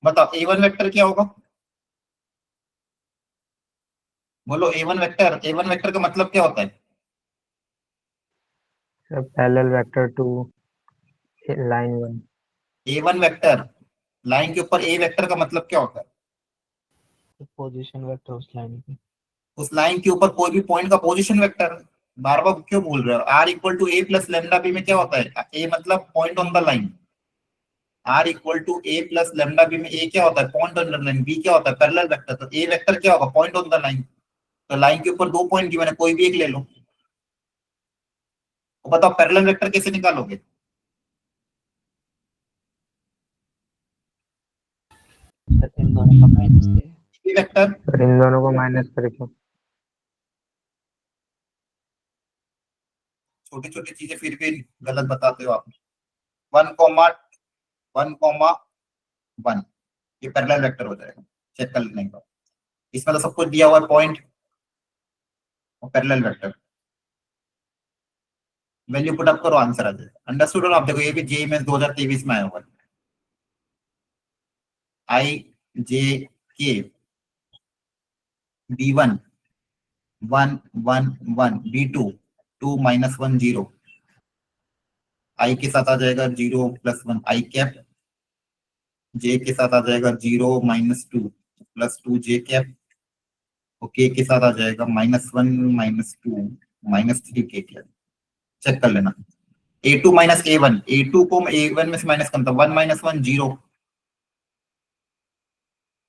S1: बताओ A1 वेक्टर क्या होगा, बोलो A1 वेक्टर, A1 वेक्टर का मतलब क्या होता है?
S3: Sir parallel vector to line 1।
S1: A1 vector line के ऊपर A वेक्टर का मतलब क्या होता है?
S6: पोजीशन वेक्टर उस लाइन की।
S1: उस लाइन के ऊपर कोई भी पॉइंट का पोजीशन वेक्टर। बार बार क्यों भूल रहे हो? R equal to A plus lambda B में क्या होता है? A मतलब point on the line, R equal to A plus lambda B में A क्या होता है? Point on the line, B क्या होता है? Parallel vector. तो A वेक्टर क्या होगा? Point on the line. तो लाइन के ऊपर दो पॉइंट गिवन है, कोई भी एक ले लो। तो बताओ पैरेलल वेक्टर कैसे निकालोगे?
S6: इन दोनों का माइनस
S1: B वेक्टर
S3: सर इन दोनों को माइनस करके।
S1: छोटी छोटी चीजें फिर भी गलत बताते हो आप। 1,1,1 ये पैरेलल वेक्टर हो जाएगा, चेक कर लेने का। इसमें तो सब कुछ दिया हुआ है, पॉइंट और parallel vector. Value put up करो, आंसर आ जाएगा। अंडरस्टूड? और आप देखो ये भी जेईई में 2023 में आया हुआ है। आई जे के B1 1 1 1 B2 2 -1 0, आई के साथ आ जाएगा 0 + 1 आई कैप, जे के साथ आ जाएगा 0 -2 + 2 जे कैप, और के साथ आ जाएगा -1 -2 -3 के कैप। चेक कर लेना। A2 - A1, A2 को A1 में से माइनस करता हूं, 1 - 1 0,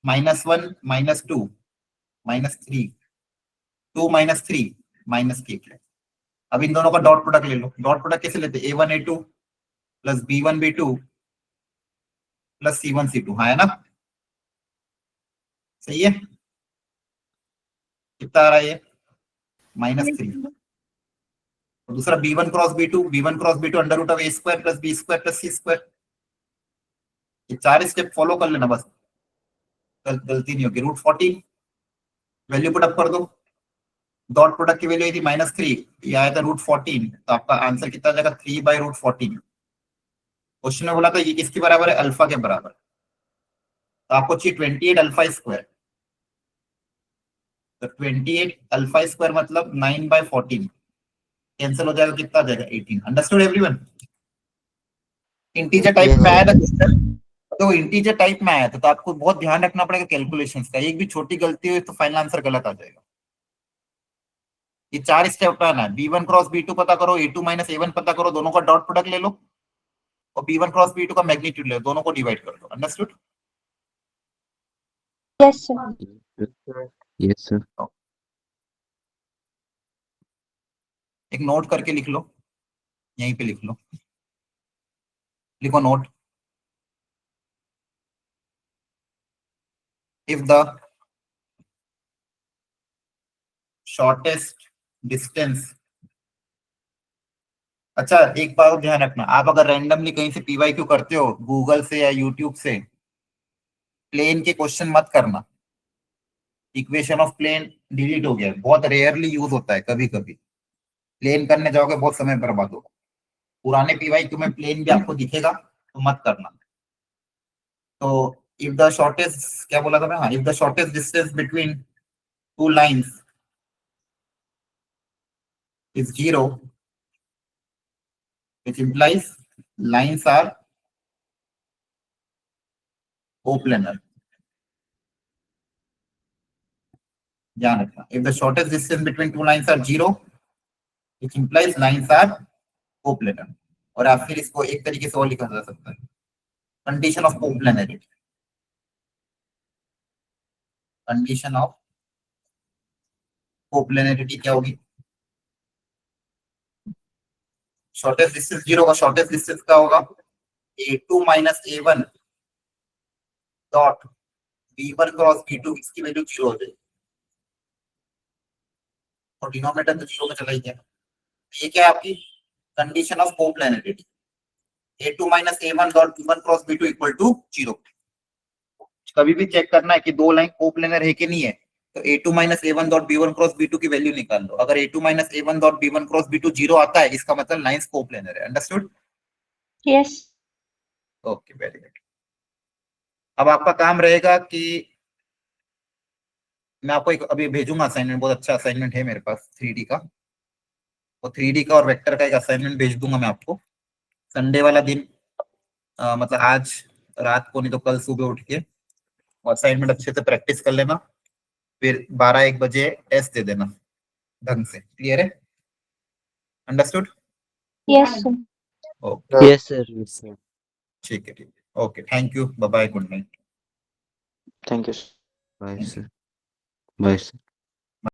S1: -1 -2 -3 2 -3 -k कैप। अब इन दोनों का डॉट प्रोडक्ट ले लो। डॉट प्रोडक्ट कैसे लेते? A1 A2 + B1 B2 + C1 C2, हाँ है ना? सही है? कितना आ रहा है ये? -3। और दूसरा B1 cross B2 under root of A² + B² + C²। ये 4 स्टेप फॉलो कर लेना बस, गलती नहीं होगी। √14 वैल्यू पुट अप कर दो। डॉट प्रोडक्ट की वैल्यू थी -3, ये आया था √14, तो आपका आंसर कितना आ जाएगा? 3/√14। क्वेश्चन में बोला था ये किसके बराबर है? अल्फा के बराबर। तो आपको चाहिए 28 अल्फा स्क्वायर। तो 28 अल्फा स्क्वायर मतलब 9/14, कैंसिल हो जाएगा, कितना आ जाएगा? 18। Understood everyone? इंटीजर टाइप में आया था क्वेश्चन, तो इंटीजर टाइप में आया था, तो आपको बहुत ध्यान रखना पड़ेगा कैलकुलेशंस का। एक भी छोटी गलती हुई तो फाइनल आंसर गलत आ जाएगा। ये 4 स्टेप अपनाना है। B1 क्रॉस B2 पता करो, A2 - A1 पता करो, दोनों का डॉट प्रोडक्ट ले लो, और B1 क्रॉस B2 का मैग्नीट्यूड ले लो, दोनों को डिवाइड कर दो। Understood?
S10: Yes, sir.
S5: Yes, sir.
S1: एक नोट करके लिख लो, यहीं पे लिख लो, लिखो note. If the shortest distance, अच्छा एक बात ध्यान रखना, आप अगर रैंडमली कहीं से PYQ करते हो, गूगल से या यूट्यूब से, प्लेन के क्वेश्चन मत करना। इक्वेशन ऑफ प्लेन डिलीट हो गया, बहुत रेयरली यूज होता है, कभी कभी प्लेन करने जाओगे बहुत समय बर्बाद होगा। पुराने PYQ में प्लेन भी आपको दिखेगा, तो मत करना। तो इफ द शॉर्टेस्ट, क्या बोला था मैं? हाँ, if the shortest distance between two lines is 0, which implies lines are coplanar. ध्यान रखना, if the shortest distance between two lines are 0, which implies lines are coplanar. और आप फिर इसको एक तरीके से और लिखा जा सकता है, condition of coplanarity. Condition of coplanarity क्या होगी? शॉर्टेस्ट डिस्टेंस 0 का शॉर्टेस्ट डिस्टेंस क्या होगा? A2 - A1 dot B1 cross B2, इसकी वैल्यू 0 हो जाएगी, और डिनोमिनेटर तो 0 में चला ही गया। ये क्या है आपकी condition of coplanarity? A2 - A1 dot B1 cross B2 equal to 0। कभी भी चेक करना है कि दो लाइन कोप्लेनर है कि नहीं है, तो A2 - A1 dot B1 cross B2 की वैल्यू निकाल लो। अगर A2 - A1 dot B1 cross B2 0 आता है, इसका मतलब लाइंस कोप्लेनर है। Understood?
S10: Yes.
S1: Okay, very good. अब आपका काम रहेगा कि मैं आपको एक अभी भेजूंगा असाइनमेंट, बहुत अच्छा असाइनमेंट है मेरे पास 3D का, वो 3D का और वेक्टर का एक असाइनमेंट भेज दूंगा मैं आपको संडे वाला दिन, मतलब आज रात को नहीं तो कल सुबह उठ के असाइनमेंट अच्छे से प्रैक्टिस कर लेना, फिर 12-1 बजे टेस्ट दे देना ढंग से। क्लियर है? Understood?
S10: Yes, sir.
S1: Okay
S2: yes sir.
S1: ठीक है, okay, thank you, bye bye, good night.
S2: Thank you.
S6: Bye sir. Bye sir.